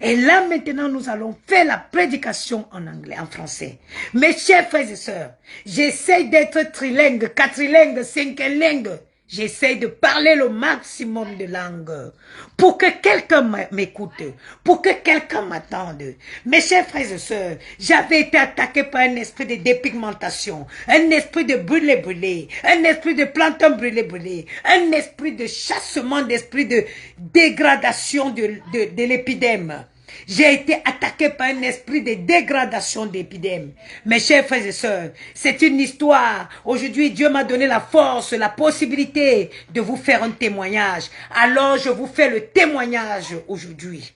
Et là maintenant nous allons faire la prédication en anglais, en français. Mes chers frères et sœurs, j'essaie d'être trilingue, quadrilingue, cinquilingue. J'essaie de parler le maximum de langues pour que quelqu'un m'écoute, pour que quelqu'un m'attende. Mes chers frères et sœurs, j'avais été attaqué par un esprit de dépigmentation, un esprit de brûlé-brûlé, un esprit de plantain brûlé-brûlé, un esprit de chassement, d'esprit de dégradation de l'épidème. J'ai été attaqué par un esprit de dégradation d'épidème. Mes chers frères et sœurs, c'est une histoire. Aujourd'hui, Dieu m'a donné la force, la possibilité de vous faire un témoignage. Alors, je vous fais le témoignage aujourd'hui.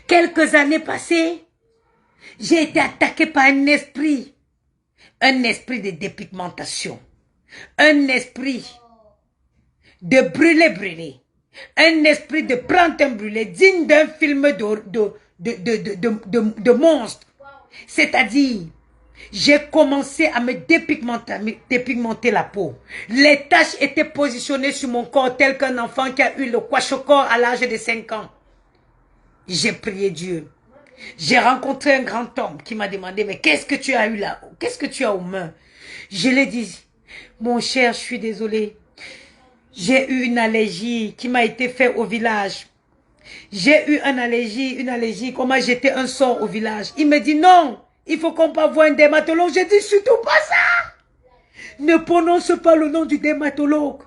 Quelques années passées, j'ai été attaqué par un esprit de dépigmentation, un esprit de brûlé-brûlé. Un esprit de plantain brûlé digne d'un film de monstre. C'est-à-dire, j'ai commencé à me dépigmenter la peau. Les taches étaient positionnées sur mon corps tel qu'un enfant qui a eu le kwashiorkor à l'âge de 5 ans. J'ai prié Dieu. J'ai rencontré un grand homme qui m'a demandé, mais qu'est-ce que tu as eu là? Qu'est-ce que tu as aux mains? Je lui ai dit, mon cher, je suis désolé. J'ai eu une allergie qui m'a été faite au village. J'ai eu une allergie, comment jeter un sort au village. Il me dit non, il faut qu'on peut voir un dermatologue. J'ai dit surtout pas ça. Ne prononce pas le nom du dermatologue.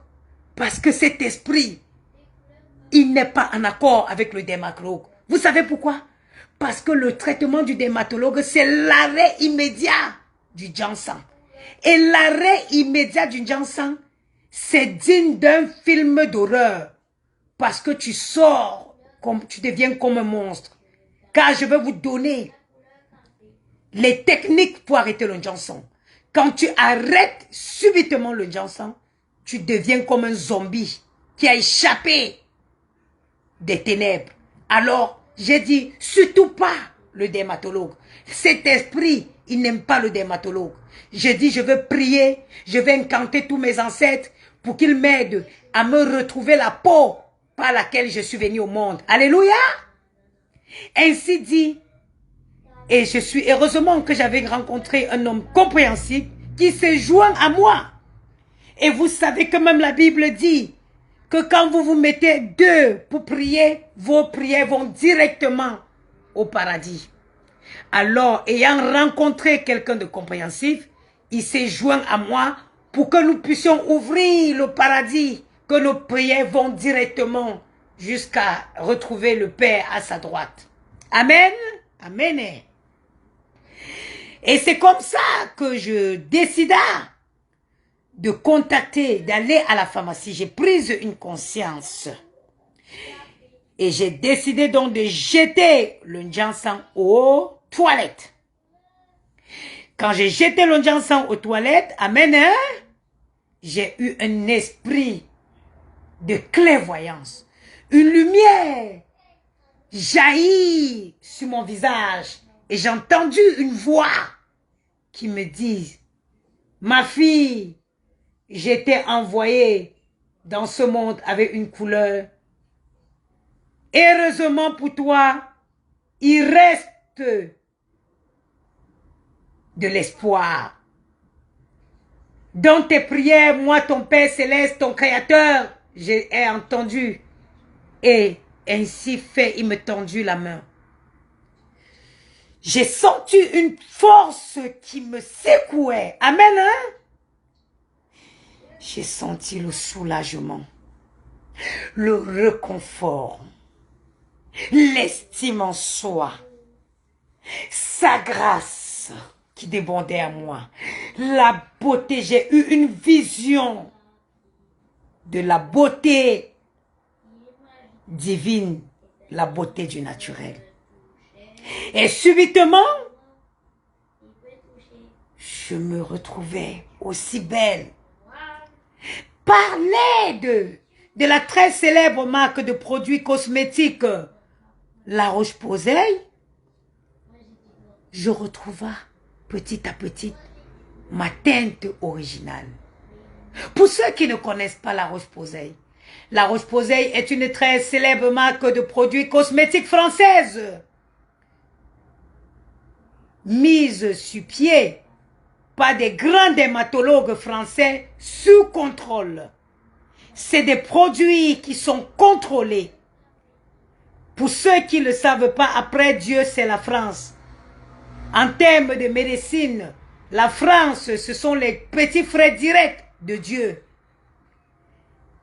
Parce que cet esprit, il n'est pas en accord avec le dermatologue. Vous savez pourquoi? Parce que le traitement du dermatologue, c'est l'arrêt immédiat du Janssen. Et l'arrêt immédiat du Janssen, c'est digne d'un film d'horreur. Parce que tu sors, tu deviens comme un monstre. Car je vais vous donner les techniques pour arrêter le Janssen. Quand tu arrêtes subitement le Janssen, tu deviens comme un zombie qui a échappé des ténèbres. Alors, j'ai dit, surtout pas le dermatologue. Cet esprit, il n'aime pas le dermatologue. J'ai dit, je veux prier, je vais incanter tous mes ancêtres pour qu'ils m'aident à me retrouver la peau par laquelle je suis venu au monde. Alléluia! Ainsi dit, et je suis heureusement que j'avais rencontré un homme compréhensif qui s'est joint à moi. Et vous savez que même la Bible dit que quand vous vous mettez deux pour prier, vos prières vont directement au paradis. Alors, ayant rencontré quelqu'un de compréhensif, il s'est joint à moi pour que nous puissions ouvrir le paradis, que nos prières vont directement jusqu'à retrouver le Père à sa droite. Amen. Amen. Et c'est comme ça que je décida de contacter, d'aller à la pharmacie. J'ai pris une conscience. Et j'ai décidé donc de jeter le Janssen aux toilettes. Quand j'ai jeté le Janssen aux toilettes, amen, hein, j'ai eu un esprit de clairvoyance. Une lumière jaillit sur mon visage. Et j'ai entendu une voix qui me dit, ma fille, j'étais envoyée dans ce monde avec une couleur. Heureusement pour toi, il reste de l'espoir. Dans tes prières, moi, ton Père Céleste, ton Créateur, j'ai entendu. Et ainsi fait, il me tendit la main. J'ai senti une force qui me secouait. Amen, hein? J'ai senti le soulagement, le réconfort, l'estime en soi, sa grâce qui débordait à moi, la beauté. J'ai eu une vision de la beauté divine, la beauté du naturel. Et subitement, je me retrouvais aussi belle. Parler de la très célèbre marque de produits cosmétiques La Roche-Posay, je retrouva petit à petit ma teinte originale. Pour ceux qui ne connaissent pas La Roche-Posay, La Roche-Posay est une très célèbre marque de produits cosmétiques française, mise sur pied par des grands dermatologues français sous contrôle. C'est des produits qui sont contrôlés. Pour ceux qui ne le savent pas, après Dieu, c'est la France. En termes de médecine, la France, ce sont les petits frères directs de Dieu.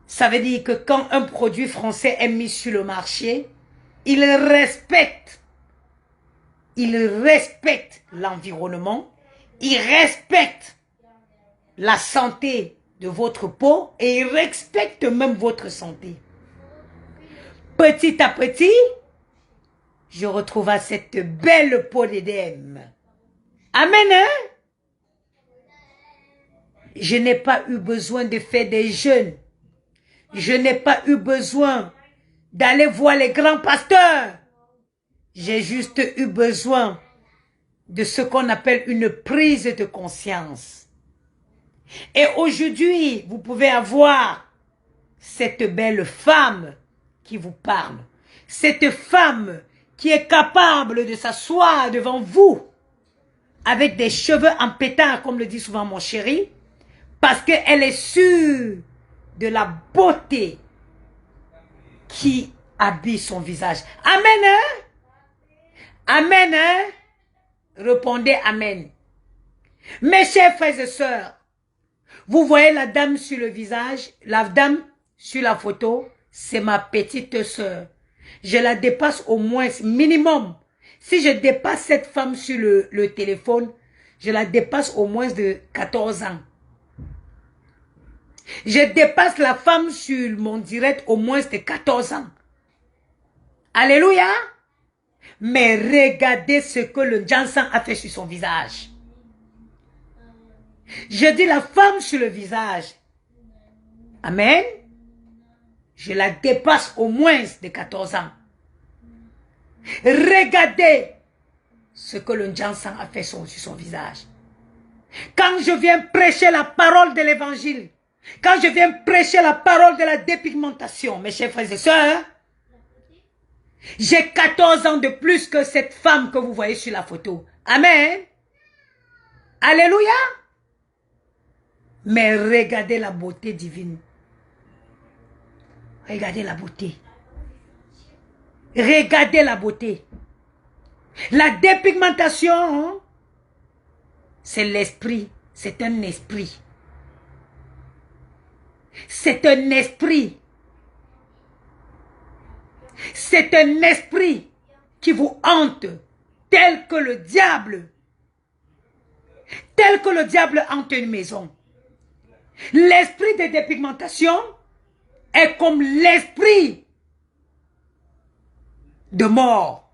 Ça veut dire que quand un produit français est mis sur le marché, il respecte l'environnement, il respecte la santé de votre peau et il respecte même votre santé. Petit à petit, je retrouve cette belle peau d'édème. Amen, hein? Je n'ai pas eu besoin de faire des jeûnes. Je n'ai pas eu besoin d'aller voir les grands pasteurs. J'ai juste eu besoin de ce qu'on appelle une prise de conscience. Et aujourd'hui, vous pouvez avoir cette belle femme qui vous parle. Cette femme qui est capable de s'asseoir devant vous avec des cheveux en pétard, comme le dit souvent mon chéri, parce qu'elle est sûre de la beauté qui habille son visage. Amen, hein? Amen, hein? Répondez amen. Mes chers frères et sœurs, vous voyez la dame sur le visage, la dame sur la photo, c'est ma petite sœur. Je la dépasse au moins, minimum. Si je dépasse cette femme sur le téléphone, je la dépasse au moins de 14 ans. Je dépasse la femme sur mon direct au moins de 14 ans. Alléluia. Mais regardez ce que le Jansan a fait sur son visage. Je dis la femme sur le visage. Amen. Je la dépasse au moins de 14 ans. Regardez ce que le Jansan a fait sur son visage. Quand je viens prêcher la parole de l'évangile, quand je viens prêcher la parole de la dépigmentation, mes chers frères et sœurs, j'ai 14 ans de plus que cette femme que vous voyez sur la photo. Amen. Alléluia. Mais regardez la beauté divine. Regardez la beauté. Regardez la beauté. La dépigmentation, c'est l'esprit. C'est un esprit. C'est un esprit. C'est un esprit qui vous hante, tel que le diable hante une maison. L'esprit de dépigmentation est comme l'esprit de mort.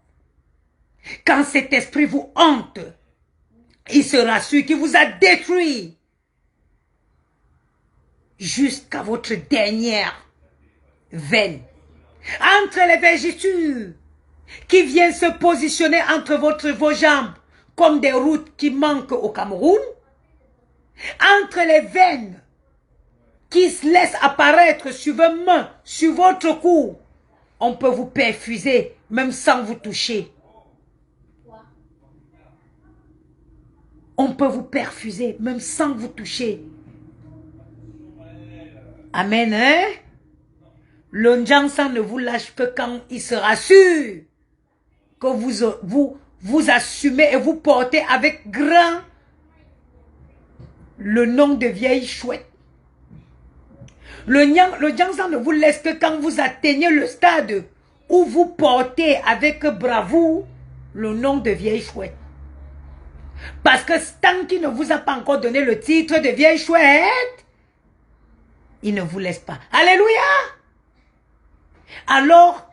Quand cet esprit vous hante, il sera celui qui vous a détruit jusqu'à votre dernière veine. Entre les vergetures qui viennent se positionner entre vos jambes comme des routes qui manquent au Cameroun, entre les veines qui se laissent apparaître sur vos mains, sur votre cou, on peut vous perfuser même sans vous toucher. On peut vous perfuser même sans vous toucher. Amen, hein? Le Jansan ne vous lâche que quand il sera sûr que vous assumez et vous portez avec grand le nom de vieille chouette. Le Jiangsan ne vous laisse que quand vous atteignez le stade où vous portez avec bravoure le nom de vieille chouette. Parce que tant qu'il ne vous a pas encore donné le titre de vieille chouette, il ne vous laisse pas. Alléluia! Alors,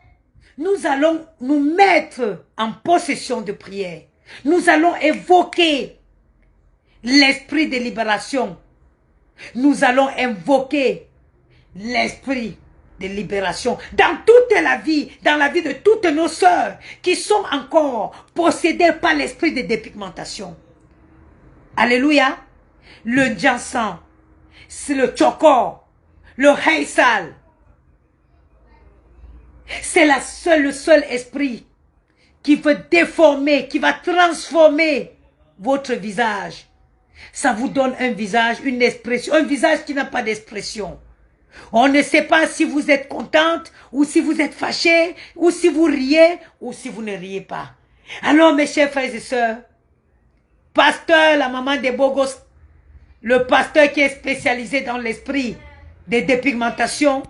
nous allons nous mettre en possession de prière. Nous allons évoquer l'esprit de libération. Nous allons invoquer l'esprit de libération dans toute la vie, dans la vie de toutes nos sœurs qui sont encore possédées par l'esprit de dépigmentation. Alléluia. Le Jiangsan, c'est le Chokor, le Haïsal. C'est le seul esprit qui veut déformer, qui va transformer votre visage. Ça vous donne un visage, une expression, un visage qui n'a pas d'expression. On ne sait pas si vous êtes contente, ou si vous êtes fâchée, ou si vous riez, ou si vous ne riez pas. Alors mes chers frères et sœurs, pasteur, la maman des beaux gosses, le pasteur qui est spécialisé dans l'esprit des dépigmentations,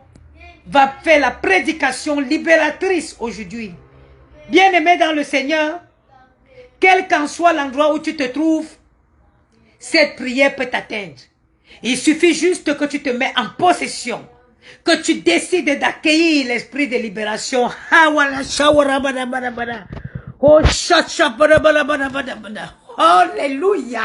va faire la prédication libératrice aujourd'hui. Bien-aimé dans le Seigneur, quel qu'en soit l'endroit où tu te trouves, cette prière peut t'atteindre. Il suffit juste que tu te mets en possession, que tu décides d'accueillir l'esprit de libération. Alléluia.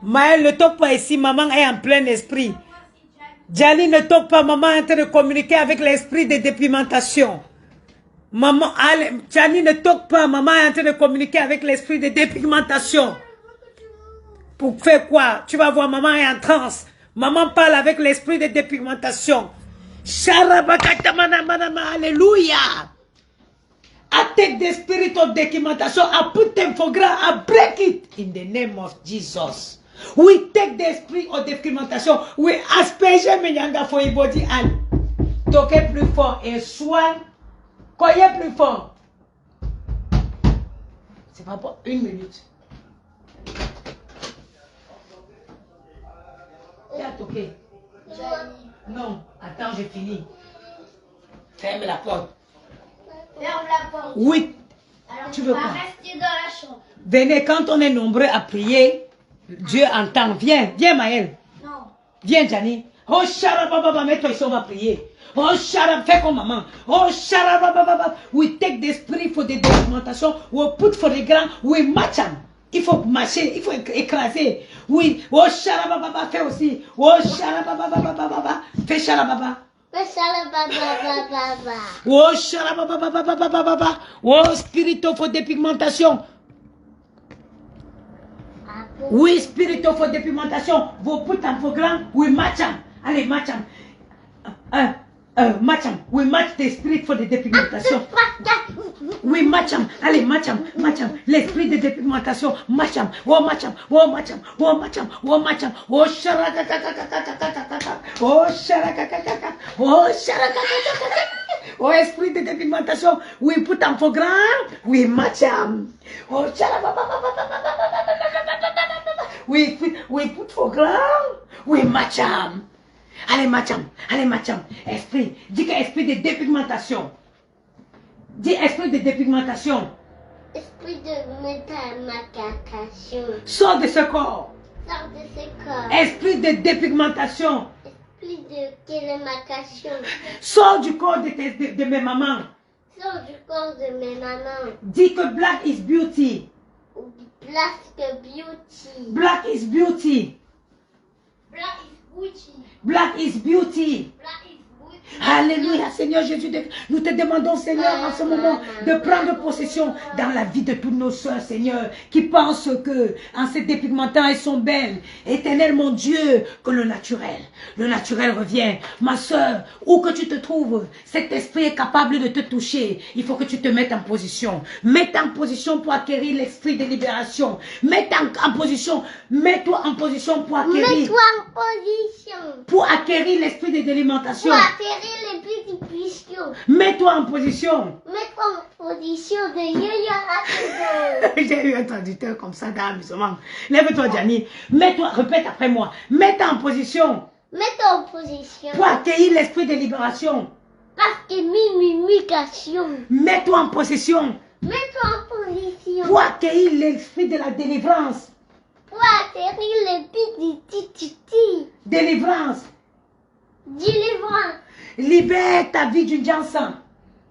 Maël ne toque pas ici, maman est en plein esprit. Djali ne toque pas, maman est en train de communiquer avec l'esprit de dépigmentation. Maman, Djali ne toque pas, maman est en train de communiquer avec l'esprit de dépigmentation. Pour faire quoi? Tu vas voir, maman est en transe. Maman parle avec l'esprit de dépigmentation. Alléluia. Attack the spirit of dépigmentation. I put them for ground. I break it in the name of Jesus. We take the spirit of dépigmentation. We asperge menyanga for your body and toquez plus fort et soigne. Cognez plus fort. C'est pas pour une minute. Viens toquer. Non, attends, j'ai fini. Ferme la porte. Ferme la porte. Oui. Alors tu veux vas quoi? rester dans la chambre. Venez, quand on est nombreux à prier, Dieu entend. Viens, viens Maël. Non. Viens Jani. Oh Sharababa, mets-toi ici, on va prier. Oh Sharab, fais comme maman. Oh Sharababa, we take the spirit for the documentation, we put for the ground, we match them. Il faut marcher, il faut écraser. Oui, oh Sharababa, fais aussi. Oh Sharababa, fais Sharababa. Oh Sharababa, oh spirit for dépigmentation. Oui, spirit for dépigmentation. Vous put en programme, we match them. Allez, match them. Match them. We match the spirit for the dépigmentation. We match them. Allez, match them. Match them. L'esprit de dépigmentation. Match them. Oh, match them. Oh, match them. Oh, match them. Oh, match them. Oh, sharakakakakakakakaka. Oh, sharakakakaka. Oh, sharakakakakaka. Oh, esprit de dépigmentation. We put them for ground. We match them. Oh, we put for ground. We match them. Allez, matcham, allez, matcham. Esprit, dis que esprit de dépigmentation. Dis esprit de dépigmentation. Esprit de métamacation. Sors de ce corps. Sors de ce corps. Esprit de dépigmentation. Esprit de télémacation. Sors du corps de mes mamans. Sors du corps de mes mamans. Dis que black is beauty. Black beauty. Black is beauty. Black is beauty. Black is beauty. Black is beauty. Alléluia, Seigneur Jésus. Nous te demandons, Seigneur, en ce moment, de prendre possession dans la vie de toutes nos soeurs, Seigneur, qui pensent que, en se dépigmentant, elles sont belles. Éternel, mon Dieu, que le naturel revient. Ma soeur, où que tu te trouves, cet esprit est capable de te toucher. Il faut que tu te mettes en position. Mets-toi en position pour acquérir l'esprit de libération. Mets-toi en position pour acquérir. Mets-toi en position. Pour acquérir l'esprit de délimitation. Pour acquérir atterrir les petits pigeons. Mets-toi en position. Mets-toi en position de yo-yo rapido. J'ai eu un traducteur comme ça dans l'amusement. Lève-toi, Gianni. Mets-toi, répète après moi. Mets-toi en position. Mets-toi en position. Pour accueillir l'esprit de libération. Parce que mimimication. Mets-toi en position. Mets-toi en position. Pour accueillir l'esprit de la délivrance. Pour atterrir les petits titi. Délivrance. Délivrance. Libère ta vie du Jansan.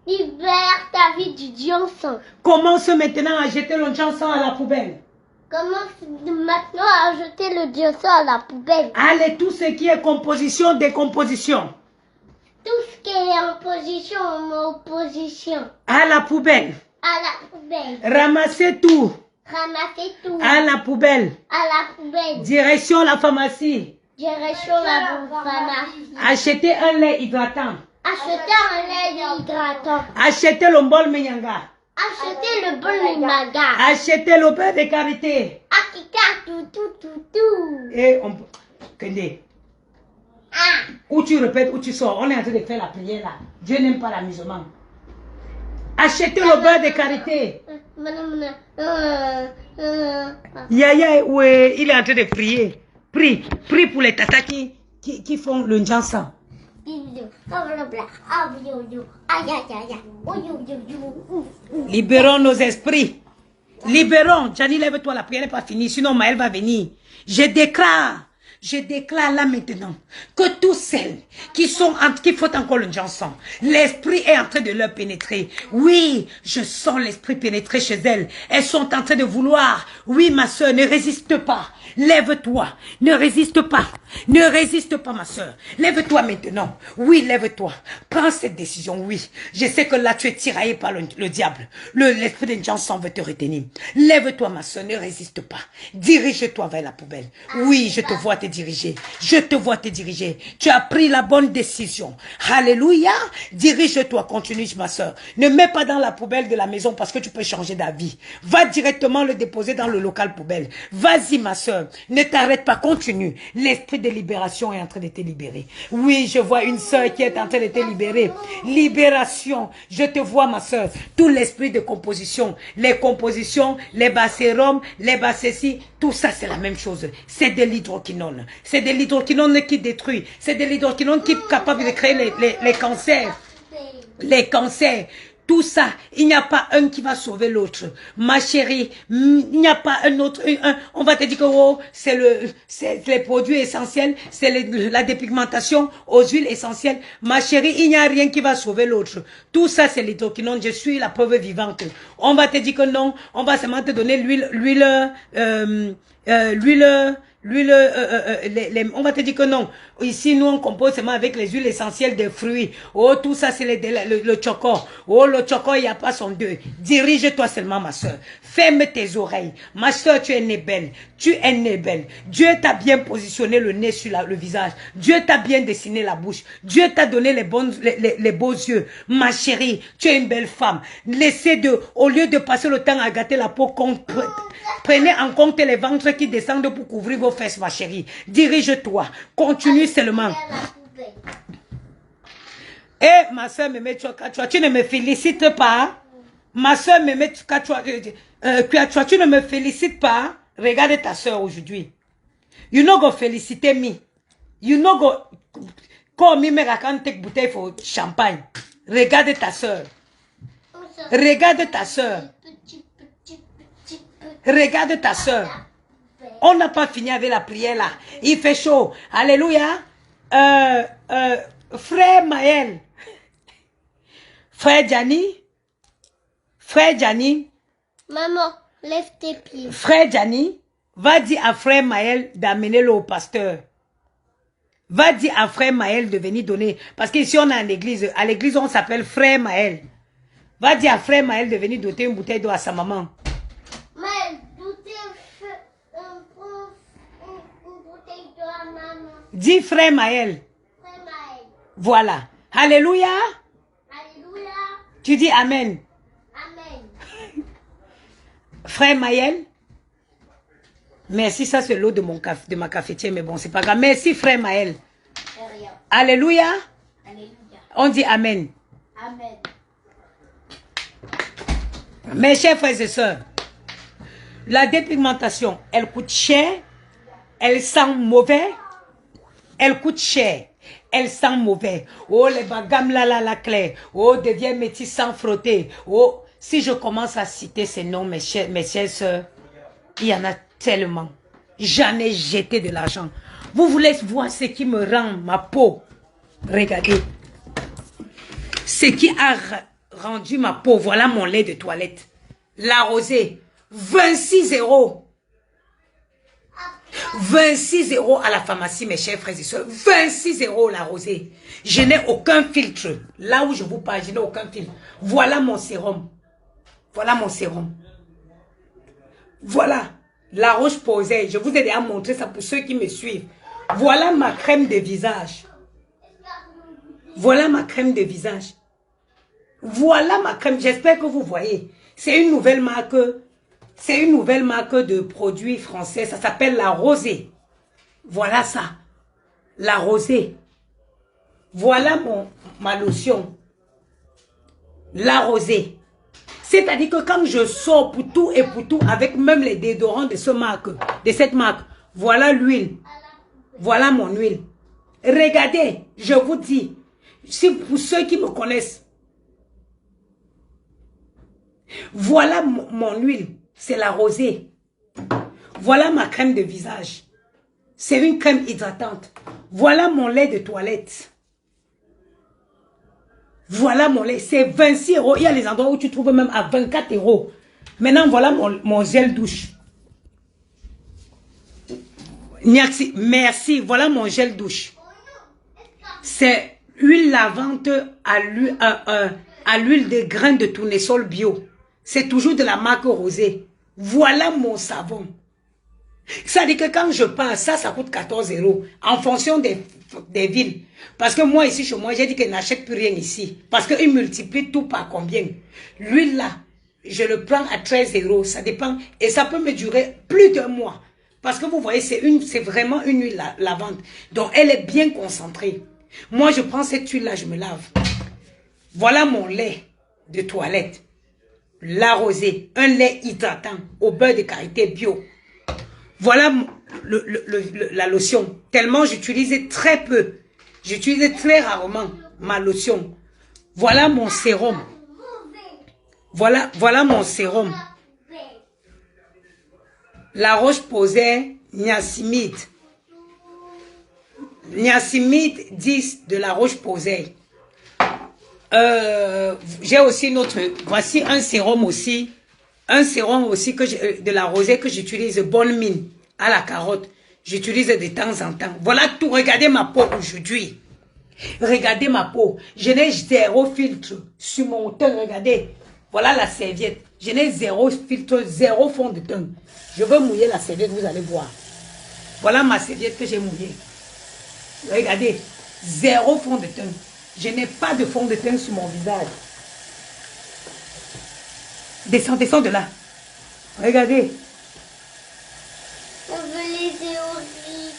Libère ta vie du Johnson. Commence maintenant à jeter le Jansan à la poubelle. Commence maintenant à jeter le Johnson à la poubelle. Allez, tout ce qui est composition, décomposition. Tout ce qui est en position en opposition. À la poubelle. À la poubelle. Ramassez tout. Ramassez tout. À la poubelle. À la poubelle. Direction la pharmacie. Direction la pharmacie. Achetez un lait hydratant. Achetez un lait hydratant. Achetez le bol Menyanga. Achetez le bol maga. Achetez le beurre de karité. Akika tout. Et on peut... Kende, Ah. où tu répètes, où tu sors. On est en train de faire la prière là. Dieu n'aime pas l'amusement. Achetez le beurre de karité. Yaya, ouais, il est en train de prier. Prie pour les tatas qui font le Njansan. Libérons nos esprits. Libérons. Gianni, lève-toi, la prière n'est pas finie, sinon Maël va venir. Je déclare là maintenant que tous celles qui font encore le Janson, l'esprit est en train de leur pénétrer. Oui, je sens l'esprit pénétrer chez elles. Elles sont en train de vouloir. Oui, ma soeur, ne résiste pas. Lève-toi. Ne résiste pas. Ne résiste pas, ma soeur. Lève-toi maintenant. Oui, lève-toi. Prends cette décision, oui. Je sais que là, tu es tiraillé par le diable. L'esprit de Janson veut te retenir. Lève-toi, ma soeur, ne résiste pas. Dirige-toi vers la poubelle. Oui, je te vois te diriger. Je te vois te diriger. Tu as pris la bonne décision. Alléluia. Dirige-toi, continue, ma soeur. Ne mets pas dans la poubelle de la maison parce que tu peux changer d'avis. Va directement le déposer dans le local poubelle. Vas-y, ma soeur. Ne t'arrête pas, continue. L'esprit de libération est en train de te libérer. Oui, je vois une soeur qui est en train de te libérer. Libération. Je te vois, ma soeur. Tout l'esprit de composition. Les compositions, les bassérum, les bassessis, tout ça, c'est la même chose. C'est de l'hydroquinone. C'est de l'hydroquinone qui détruit. C'est de l'hydroquinone qui est capable de créer les cancers. Les cancers. Tout ça, il n'y a pas un qui va sauver l'autre. Ma chérie, il n'y a pas un autre. On va te dire que oh, c'est les produits essentiels, c'est la dépigmentation aux huiles essentielles. Ma chérie, il n'y a rien qui va sauver l'autre. Tout ça, c'est l'hydroquinone. Je suis la preuve vivante. On va te dire que non, on va seulement te donner l'huile, on va te dire que non. Ici, nous, on compose seulement avec les huiles essentielles des fruits. Oh, tout ça, c'est le choco. Oh, le choco, il n'y a pas son deux. Dirige-toi seulement, ma soeur. Ferme tes oreilles. Ma soeur, tu es née belle. Tu es née belle. Dieu t'a bien positionné le nez sur le visage. Dieu t'a bien dessiné la bouche. Dieu t'a donné les beaux yeux. Ma chérie, tu es une belle femme. Au lieu de passer le temps à gâter la peau, prenez en compte les ventres qui descendent pour couvrir vos fesses, ma chérie. Dirige-toi. Continue seulement. Et ma soeur me met tu ne me félicites pas. Ma soeur me met tu ne me félicites pas. Regarde ta soeur aujourd'hui. You no go féliciter me. You no go comme me raconte bouteille pour champagne. Regarde ta soeur. Regarde ta soeur. Regarde ta soeur. On n'a pas fini avec la prière là. Il fait chaud. Alléluia. Frère Maël. Frère Gianni. Frère Gianni. Maman, lève tes pieds. Frère Gianni, va dire à frère Maël d'amener-le au pasteur. Va dire à frère Maël de venir donner. Parce qu'ici on a une église. À l'église on s'appelle frère Maël. Va dire à frère Maël de venir doter une bouteille d'eau à sa maman. Maël, doter une bouteille d'eau à maman. Dis frère Maël. Frère Maël. Voilà. Alléluia. Alléluia. Tu dis amen. Amen. Frère Maël. Merci, ça c'est l'eau de ma cafetière, mais bon, c'est pas grave. Merci frère Maël. C'est rien. Alléluia. Alléluia. On dit Amen. Amen. Mes chers frères et sœurs, la dépigmentation, elle coûte cher, elle sent mauvais, elle coûte cher, elle sent mauvais. Oh, les bagam la claire, oh, devient métis sans frotter. Oh, si je commence à citer ces noms, mes chères sœurs, il y en a tellement. J'en ai jeté de l'argent. Vous voulez voir ce qui me rend ma peau? Regardez. Ce qui a rendu ma peau, voilà mon lait de toilette. La rosée, 26 €. 26 € à la pharmacie, mes chers frères et sœurs. 26 € la rosée. Je n'ai aucun filtre. Là où je vous parle, je n'ai aucun filtre. Voilà mon sérum. Voilà mon sérum. Voilà. La Roche-Posay. Je vous ai déjà montré ça pour ceux qui me suivent. Voilà ma crème de visage. Voilà ma crème de visage. Voilà ma crème. J'espère que vous voyez. C'est une nouvelle marque. C'est une nouvelle marque de produits français. Ça s'appelle la Rosée. Voilà ça. La Rosée. Voilà ma lotion. La Rosée. C'est-à-dire que quand je sors pour tout et pour tout, avec même les déodorants de cette marque, voilà l'huile. Voilà mon huile. Regardez, je vous dis, si pour ceux qui me connaissent, voilà mon huile, c'est la Rosée. Voilà ma crème de visage. C'est une crème hydratante. Voilà mon lait de toilette. Voilà mon lait, c'est 26 €. Il y a les endroits où tu trouves même à 24 €. Maintenant, voilà mon gel douche. Merci, voilà mon gel douche. C'est huile lavante à l'huile de graines de tournesol bio. C'est toujours de la marque Rosée. Voilà mon savon. Ça dit que quand je passe, ça coûte 14 € en fonction des villes. Parce que moi, ici, chez moi, j'ai dit que je n'achète plus rien ici. Parce qu'ils multiplient tout par combien. L'huile là, je le prends à 13 €. Ça dépend. Et ça peut me durer plus d'un mois. Parce que vous voyez, c'est vraiment une huile lavante. Donc, elle est bien concentrée. Moi, je prends cette huile-là, je me lave. Voilà mon lait de toilette. La Rosée. Un lait hydratant au beurre de karité bio. Voilà la lotion. Tellement j'utilisais très peu. J'utilisais très rarement ma lotion. Voilà mon sérum. Voilà mon sérum. La Roche-Posay Niacinamide. Niacinamide 10 de la Roche-Posay. J'ai aussi une autre. Voici un sérum aussi. Un sérum aussi de la Rosée que j'utilise, bonne mine, à la carotte. J'utilise de temps en temps. Voilà tout. Regardez ma peau aujourd'hui. Regardez ma peau. Je n'ai zéro filtre sur mon teint. Regardez. Voilà la serviette. Je n'ai zéro filtre, zéro fond de teint. Je veux mouiller la serviette, vous allez voir. Voilà ma serviette que j'ai mouillée. Regardez. Zéro fond de teint. Je n'ai pas de fond de teint sur mon visage. Descends, descends de là. Regardez. On veut les théories.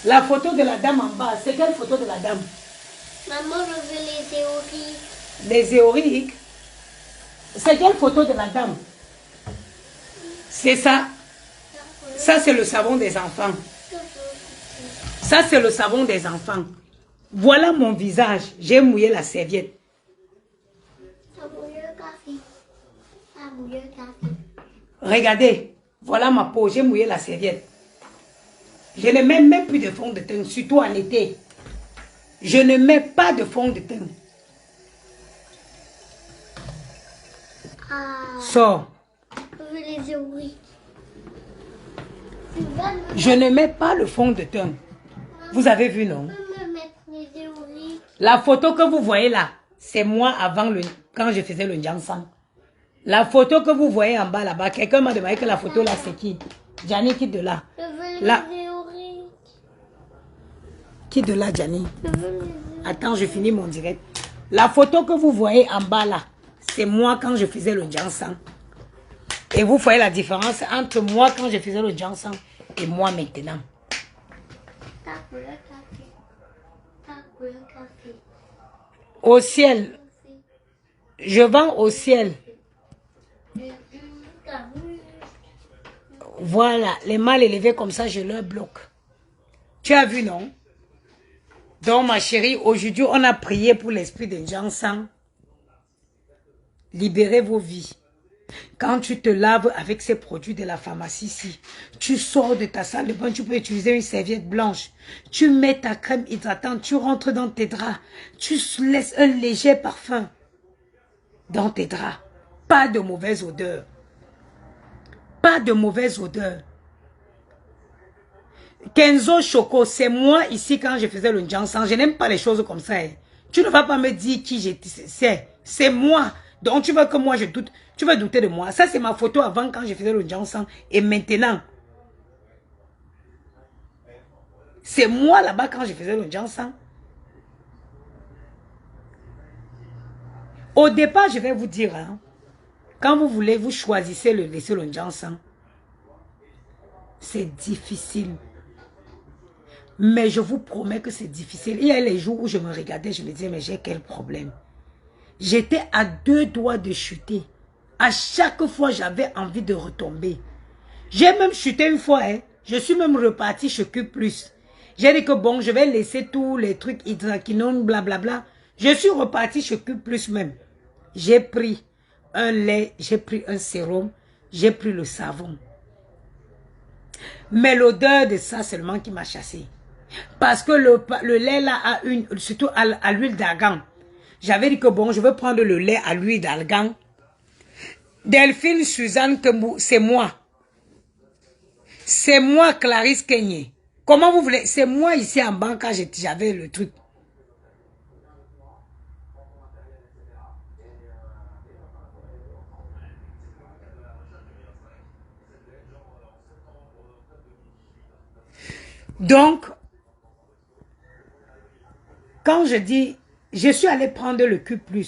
La photo de la dame en bas. C'est quelle photo de la dame? Maman, je veux les théories. Les éoriques. C'est quelle photo de la dame? C'est ça. Ça, c'est le savon des enfants. Ça, c'est le savon des enfants. Voilà mon visage. J'ai mouillé la serviette. Regardez. Voilà ma peau. J'ai mouillé la serviette. Je ne mets même plus de fond de teint, surtout en été. Je ne mets pas de fond de teint. Sors. Je veux les théories. Je ne mets pas le fond de teint. Vous avez vu, non? La photo que vous voyez là, c'est moi avant quand je faisais le Njansan. La photo que vous voyez en bas là-bas, quelqu'un m'a demandé que la photo là c'est qui? Gianni, quitte de là. Là. Quitte de là, Gianni. Attends, je finis mon direct. La photo que vous voyez en bas là, c'est moi quand je faisais le Njansan. Et vous voyez la différence entre moi quand je faisais le Njansan et moi maintenant. Au ciel. Je vends au ciel. Voilà, les mal élevés comme ça, je leur bloque. Tu as vu, non? Donc, ma chérie, aujourd'hui, on a prié pour l'esprit de Jansan. Libérez vos vies. Quand tu te laves avec ces produits de la pharmacie ici, tu sors de ta salle de bain, tu peux utiliser une serviette blanche. Tu mets ta crème hydratante, tu rentres dans tes draps. Tu laisses un léger parfum dans tes draps. Pas de mauvaise odeur. Pas de mauvaise odeur. Kenzo Choco, c'est moi ici quand je faisais le Jansan. Je n'aime pas les choses comme ça. Hein. Tu ne vas pas me dire qui j'étais. C'est moi. Donc tu veux que moi je doute. Tu vas douter de moi. Ça c'est ma photo avant quand je faisais le Jansan. Et maintenant. C'est moi là-bas quand je faisais le Jansan. Au départ, je vais vous dire. Hein, quand vous voulez, vous choisissez le laisser le Jansan. C'est difficile. Mais je vous promets que c'est difficile. Il y a les jours où je me regardais, je me disais, mais j'ai quel problème? J'étais à 2 doigts de chuter. À chaque fois, j'avais envie de retomber. J'ai même chuté une fois. Hein. Je suis même reparti chez Q+. J'ai dit que bon, je vais laisser tous les trucs hydroquinone, blablabla. Je suis reparti chez Q+, même. J'ai pris un lait, j'ai pris un sérum, j'ai pris le savon. Mais l'odeur de ça seulement qui m'a chassé. Parce que le lait là a surtout à l'huile d'argan. J'avais dit que bon, je veux prendre le lait à l'huile d'argan. Delphine, Suzanne, c'est moi. C'est moi, Clarisse Kenyé. Comment vous voulez? C'est moi ici en bas quand j'avais le truc. Donc, quand je dis, je suis allée prendre le Q+, je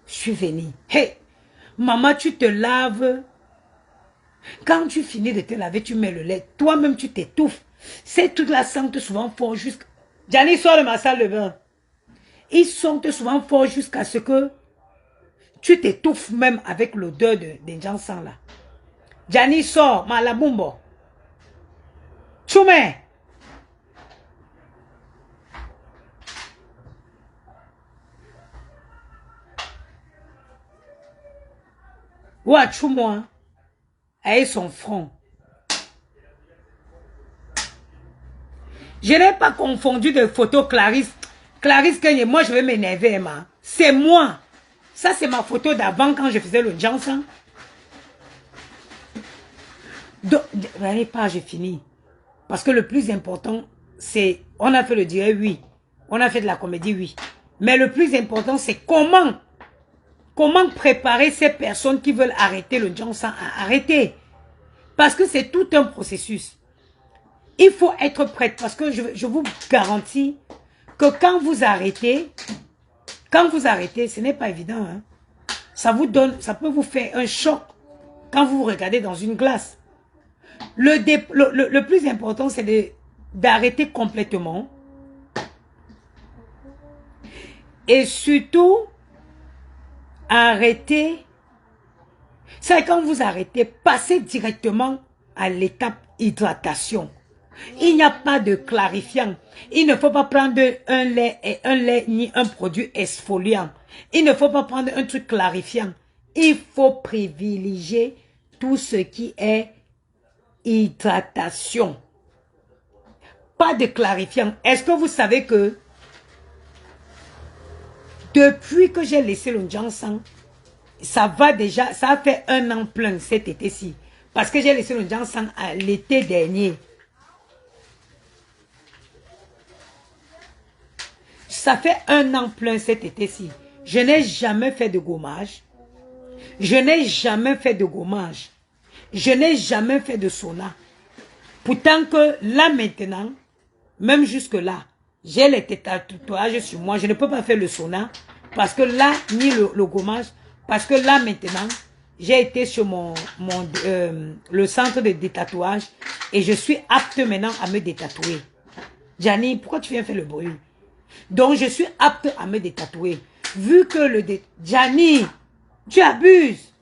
suis venue. Hey, maman, tu te laves. Quand tu finis de te laver, tu mets le lait. Toi-même, tu t'étouffes. Ces trucs-là sentent souvent fort jusqu'à... Gianni sort de ma salle de bain. Ils sentent souvent fort jusqu'à ce que tu t'étouffes même avec l'odeur des gens sans là. Gianni sort, malabumbo. Choumé. Ouachou-moi. Avec son front. Je n'ai pas confondu de photo Clarisse. Clarisse Kenyé, moi je vais m'énerver, ma. C'est moi. Ça c'est ma photo d'avant quand je faisais le Jansan. Donc, n'allez pas, j'ai fini. Parce que le plus important, c'est, on a fait le direct, oui. On a fait de la comédie, oui. Mais le plus important, c'est comment préparer ces personnes qui veulent arrêter le Jansan à arrêter. Parce que c'est tout un processus. Il faut être prête parce que je vous garantis que quand vous arrêtez, ce n'est pas évident. Hein. Ça peut vous faire un choc quand vous vous regardez dans une glace. Le plus important, c'est d'arrêter complètement. Et surtout, arrêter. C'est quand vous arrêtez, passez directement à l'étape hydratation. Il n'y a pas de clarifiant. Il ne faut pas prendre un lait ni un produit exfoliant. Il ne faut pas prendre un truc clarifiant. Il faut privilégier tout ce qui est hydratation. Pas de clarifiant. Est-ce que vous savez que depuis que j'ai laissé le Jansan, ça a fait 1 an plein cet été-ci. Parce que j'ai laissé le Jansan l'été dernier. Ça fait 1 an plein cet été-ci. Je n'ai jamais fait de gommage. Je n'ai jamais fait de gommage. Je n'ai jamais fait de sauna. Pourtant que là maintenant, même jusque là, j'ai les tatouages sur moi. Je ne peux pas faire le sauna. Parce que là, ni le gommage. Parce que là maintenant, j'ai été sur le centre de détatouage. Et je suis apte maintenant à me détatouer. Gianni, pourquoi tu viens faire le bruit? Donc, je suis apte à me détatouer. Vu que le Gianni, tu abuses.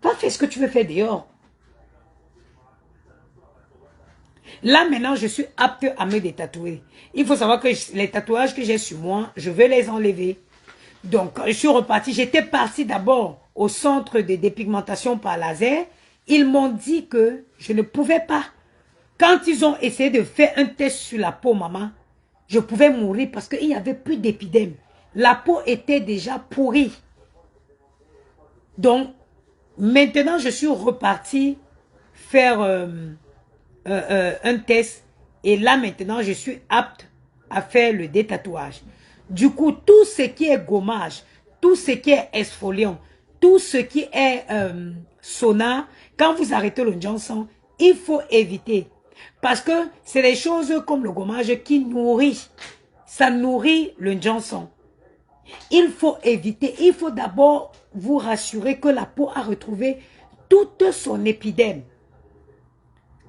Va faire ce que tu veux faire dehors. Là, maintenant, je suis apte à me détatouer. Il faut savoir que les tatouages que j'ai sur moi, je vais les enlever. Donc, je suis reparti. J'étais parti d'abord au centre de dépigmentation par laser. Ils m'ont dit que je ne pouvais pas. Quand ils ont essayé de faire un test sur la peau, maman, je pouvais mourir parce qu'il n'y avait plus d'épidème. La peau était déjà pourrie. Donc, maintenant, je suis reparti faire un test. Et là, maintenant, je suis apte à faire le détatouage. Du coup, tout ce qui est gommage, tout ce qui est exfoliant, tout ce qui est sauna, quand vous arrêtez le Johnson, il faut éviter. Parce que c'est des choses comme le gommage qui nourrit. Ça nourrit le Johnson. Il faut éviter. Il faut d'abord vous rassurer que la peau a retrouvé toute son épiderme.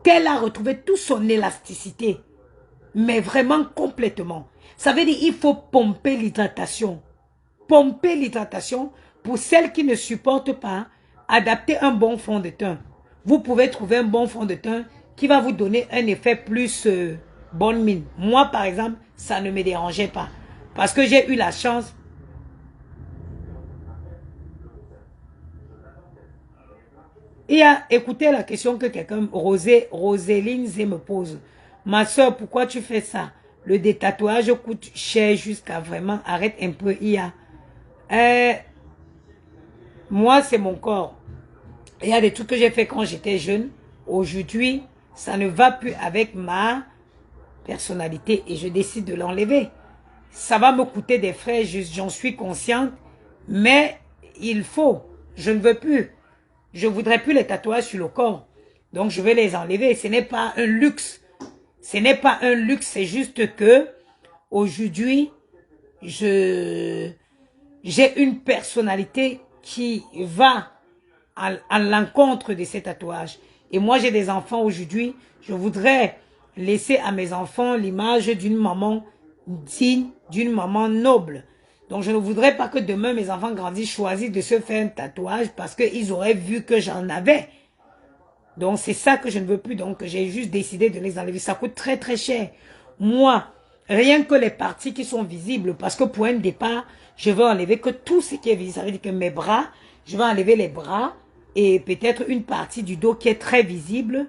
Qu'elle a retrouvé toute son élasticité. Mais vraiment complètement. Ça veut dire qu'il faut pomper l'hydratation. Pomper l'hydratation pour celles qui ne supportent pas, adapter un bon fond de teint. Vous pouvez trouver un bon fond de teint qui va vous donner un effet plus bonne mine. Moi, par exemple, ça ne me dérangeait pas. Parce que j'ai eu la chance. Il a écouté la question que quelqu'un, Roséline Zé me pose. Ma soeur, pourquoi tu fais ça? Le détatouage coûte cher jusqu'à vraiment. Arrête un peu, Ia. Moi, c'est mon corps. Il y a des trucs que j'ai fait quand j'étais jeune. Aujourd'hui, ça ne va plus avec ma personnalité et je décide de l'enlever. Ça va me coûter des frais, j'en suis consciente, mais il faut. Je ne veux plus. Je ne voudrais plus les tatouages sur le corps. Donc, je vais les enlever. Ce n'est pas un luxe. Ce n'est pas un luxe, c'est juste que aujourd'hui, j'ai une personnalité qui va à l'encontre de ces tatouages. Et moi, j'ai des enfants aujourd'hui. Je voudrais laisser à mes enfants l'image d'une maman digne, d'une maman noble. Donc, je ne voudrais pas que demain, mes enfants grandissent, choisissent de se faire un tatouage parce qu'ils auraient vu que j'en avais. Donc, c'est ça que je ne veux plus. Donc, j'ai juste décidé de les enlever. Ça coûte très, très cher. Moi, rien que les parties qui sont visibles, parce que pour un départ, je veux enlever que tout ce qui est visible. Ça veut dire que mes bras, je vais enlever les bras et peut-être une partie du dos qui est très visible.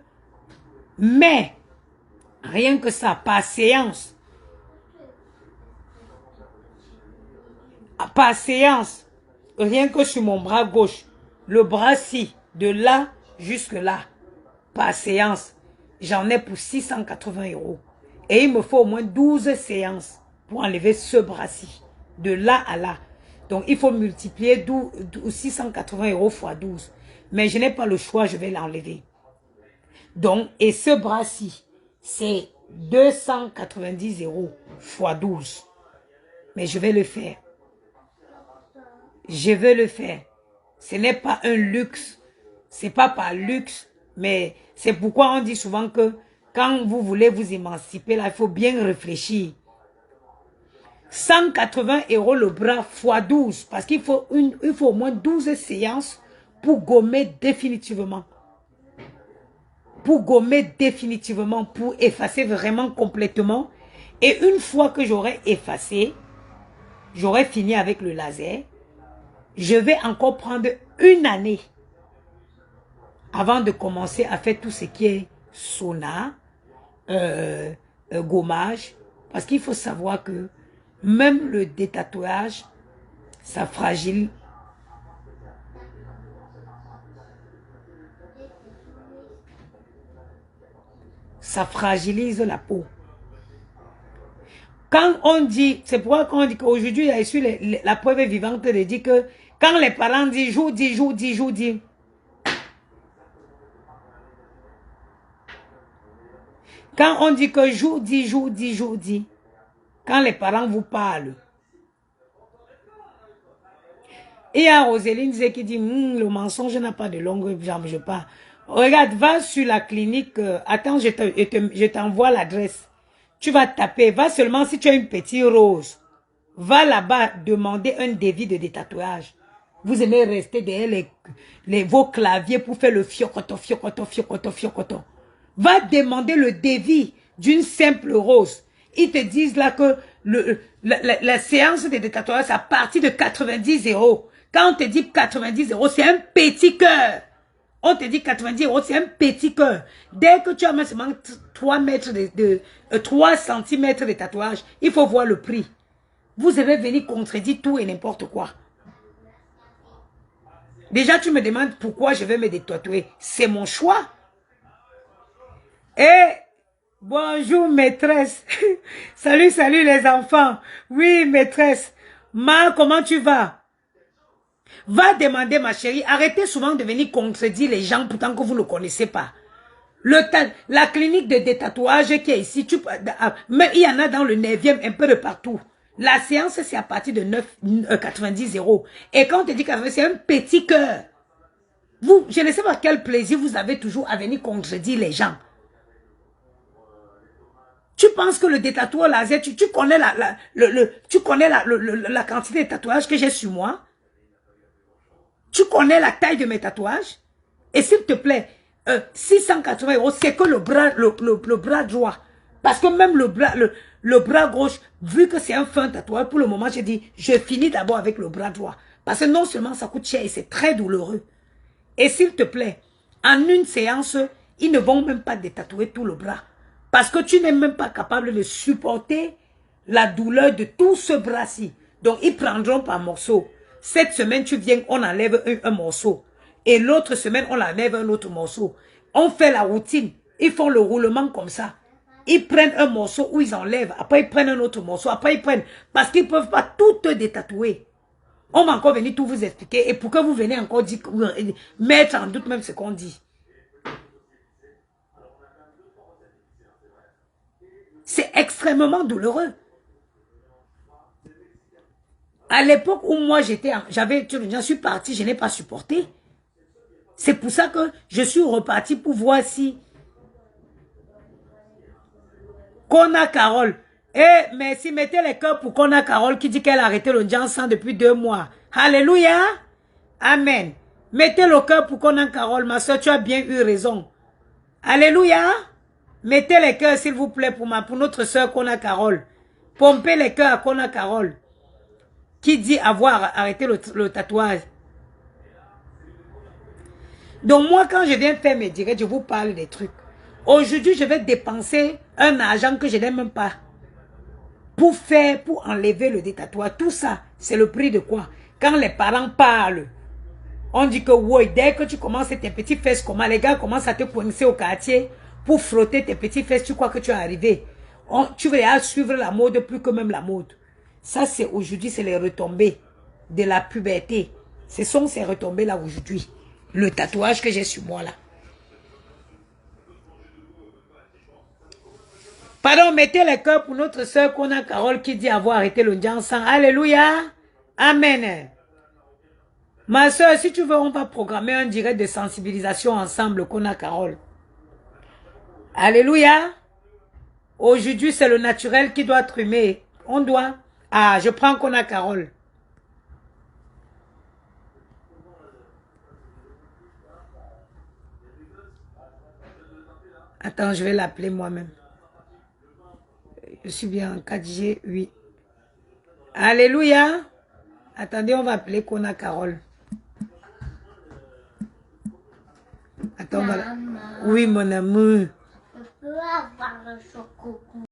Mais, rien que ça, par séance. Par séance, rien que sur mon bras gauche, le bras-ci, de là jusque là, par séance, j'en ai pour 680 €. Et il me faut au moins 12 séances pour enlever ce bras-ci, de là à là. Donc, il faut multiplier 680 € fois 12. Mais je n'ai pas le choix, je vais l'enlever. Donc, et ce bras-ci, c'est 290 € fois 12. Mais je vais le faire. Je veux le faire. Ce n'est pas un luxe. C'est pas par luxe, mais c'est pourquoi on dit souvent que quand vous voulez vous émanciper, là, il faut bien réfléchir. 180 € le bras fois 12, parce qu'il faut, il faut au moins 12 séances pour gommer définitivement. Pour gommer définitivement, pour effacer vraiment complètement. Et une fois que j'aurai effacé, j'aurai fini avec le laser, je vais encore prendre une année avant de commencer à faire tout ce qui est sauna, gommage. Parce qu'il faut savoir que même le détatouage, ça fragilise. Ça fragilise la peau. Quand on dit, c'est pourquoi quand on dit qu'aujourd'hui, il y a eu la preuve vivante de dire que quand les parents disent jour dit, jour dit, jour dit. Quand on dit que jour dit, jour dit, jour dit. Quand les parents vous parlent. Et il y a Roséline qui dit, le mensonge n'a pas de longue jambe, je pars. Regarde, va sur la clinique. Attends, je t'envoie l'adresse. tu vas taper. Va seulement si tu as une petite rose. Va là-bas demander un devis de détatouage. Vous aimez rester derrière vos claviers pour faire le fiocoton, fiocoton, fiocoton, fiocoton. Va demander le devis d'une simple rose. Ils te disent là que la séance de détatouage, c'est à partir de 90 €. Quand on te dit 90 €, c'est un petit cœur. On te dit 90 €, c'est un petit cœur. Dès que tu as seulement 3 mètres 3 cm de tatouage, il faut voir le prix. Vous avez venu contredire tout et n'importe quoi. Déjà, tu me demandes pourquoi je vais me détatouer. C'est mon choix. Et bonjour maîtresse. Salut, salut les enfants. Oui, maîtresse. Ma, comment tu vas? Va demander, ma chérie. Arrêtez souvent de venir contredire les gens pourtant que vous ne connaissez pas. La clinique de détatouage qui est ici, mais il y en a dans le 9e, un peu de partout. La séance, c'est à partir de 90 €. Et quand on te dit 90, c'est un petit cœur. Vous, je ne sais pas quel plaisir vous avez toujours à venir contredire les gens. Tu penses que le détatoueur laser, tu connais la quantité de tatouages que j'ai sur moi? Tu connais la taille de mes tatouages? Et s'il te plaît, 680 €, c'est que le bras droit. Parce que même le bras gauche, vu que c'est un fin tatouage, pour le moment, j'ai dit, je finis d'abord avec le bras droit. Parce que non seulement ça coûte cher et c'est très douloureux. Et s'il te plaît, en une séance, ils ne vont même pas détatouer tout le bras. Parce que tu n'es même pas capable de supporter la douleur de tout ce bras-ci. Donc, ils prendront par morceaux. Cette semaine, tu viens, on enlève un morceau. Et l'autre semaine, on enlève un autre morceau. On fait la routine. Ils font le roulement comme ça. Ils prennent un morceau où ils enlèvent. Après, ils prennent un autre morceau. Après, ils prennent. Parce qu'ils ne peuvent pas tout te détatouer. On va encore venir tout vous expliquer. Et pour que vous venez encore dire, mettre en doute même ce qu'on dit. C'est extrêmement douloureux. À l'époque où moi j'en suis parti, je n'ai pas supporté. C'est pour ça que je suis reparti pour voir si Kona Carole. Merci, mettez les cœurs pour Kona Carole qui dit qu'elle a arrêté le Jansan depuis 2 mois. Alléluia. Amen. Mettez le cœur pour Kona Carole, ma soeur, tu as bien eu raison. Alléluia. Mettez les cœurs, s'il vous plaît, pour notre soeur Kona Carole. Pompez les cœurs à Kona Carole, qui dit avoir arrêté le tatouage. Donc moi, quand je viens faire mes directs, je vous parle des trucs. Aujourd'hui, je vais dépenser un argent que je n'ai même pas pour enlever le détatouage. Tout ça, c'est le prix de quoi? Quand les parents parlent, on dit que ouais, dès que tu commences tes petites fesses, comment les gars commencent à te coincer au quartier pour frotter tes petites fesses, tu crois que tu es arrivé. Tu vas suivre la mode plus que même la mode. Ça, c'est aujourd'hui, c'est les retombées de la puberté. Ce sont ces retombées-là aujourd'hui. Le tatouage que j'ai sur moi là. Pardon, mettez les cœurs pour notre soeur Kona Carole qui dit avoir arrêté le Jansan. Alléluia. Amen. Ma soeur, si tu veux, on va programmer un direct de sensibilisation ensemble, Kona Carole. Alléluia. Aujourd'hui, c'est le naturel qui doit trimer. On doit. Ah, je prends Kona Carole. Attends, je vais l'appeler moi-même. Je suis bien en 4G, oui. Alléluia. Attendez, on va appeler Kona Carole. Attends, voilà. Oui, mon amour. Je peux avoir le chocolat.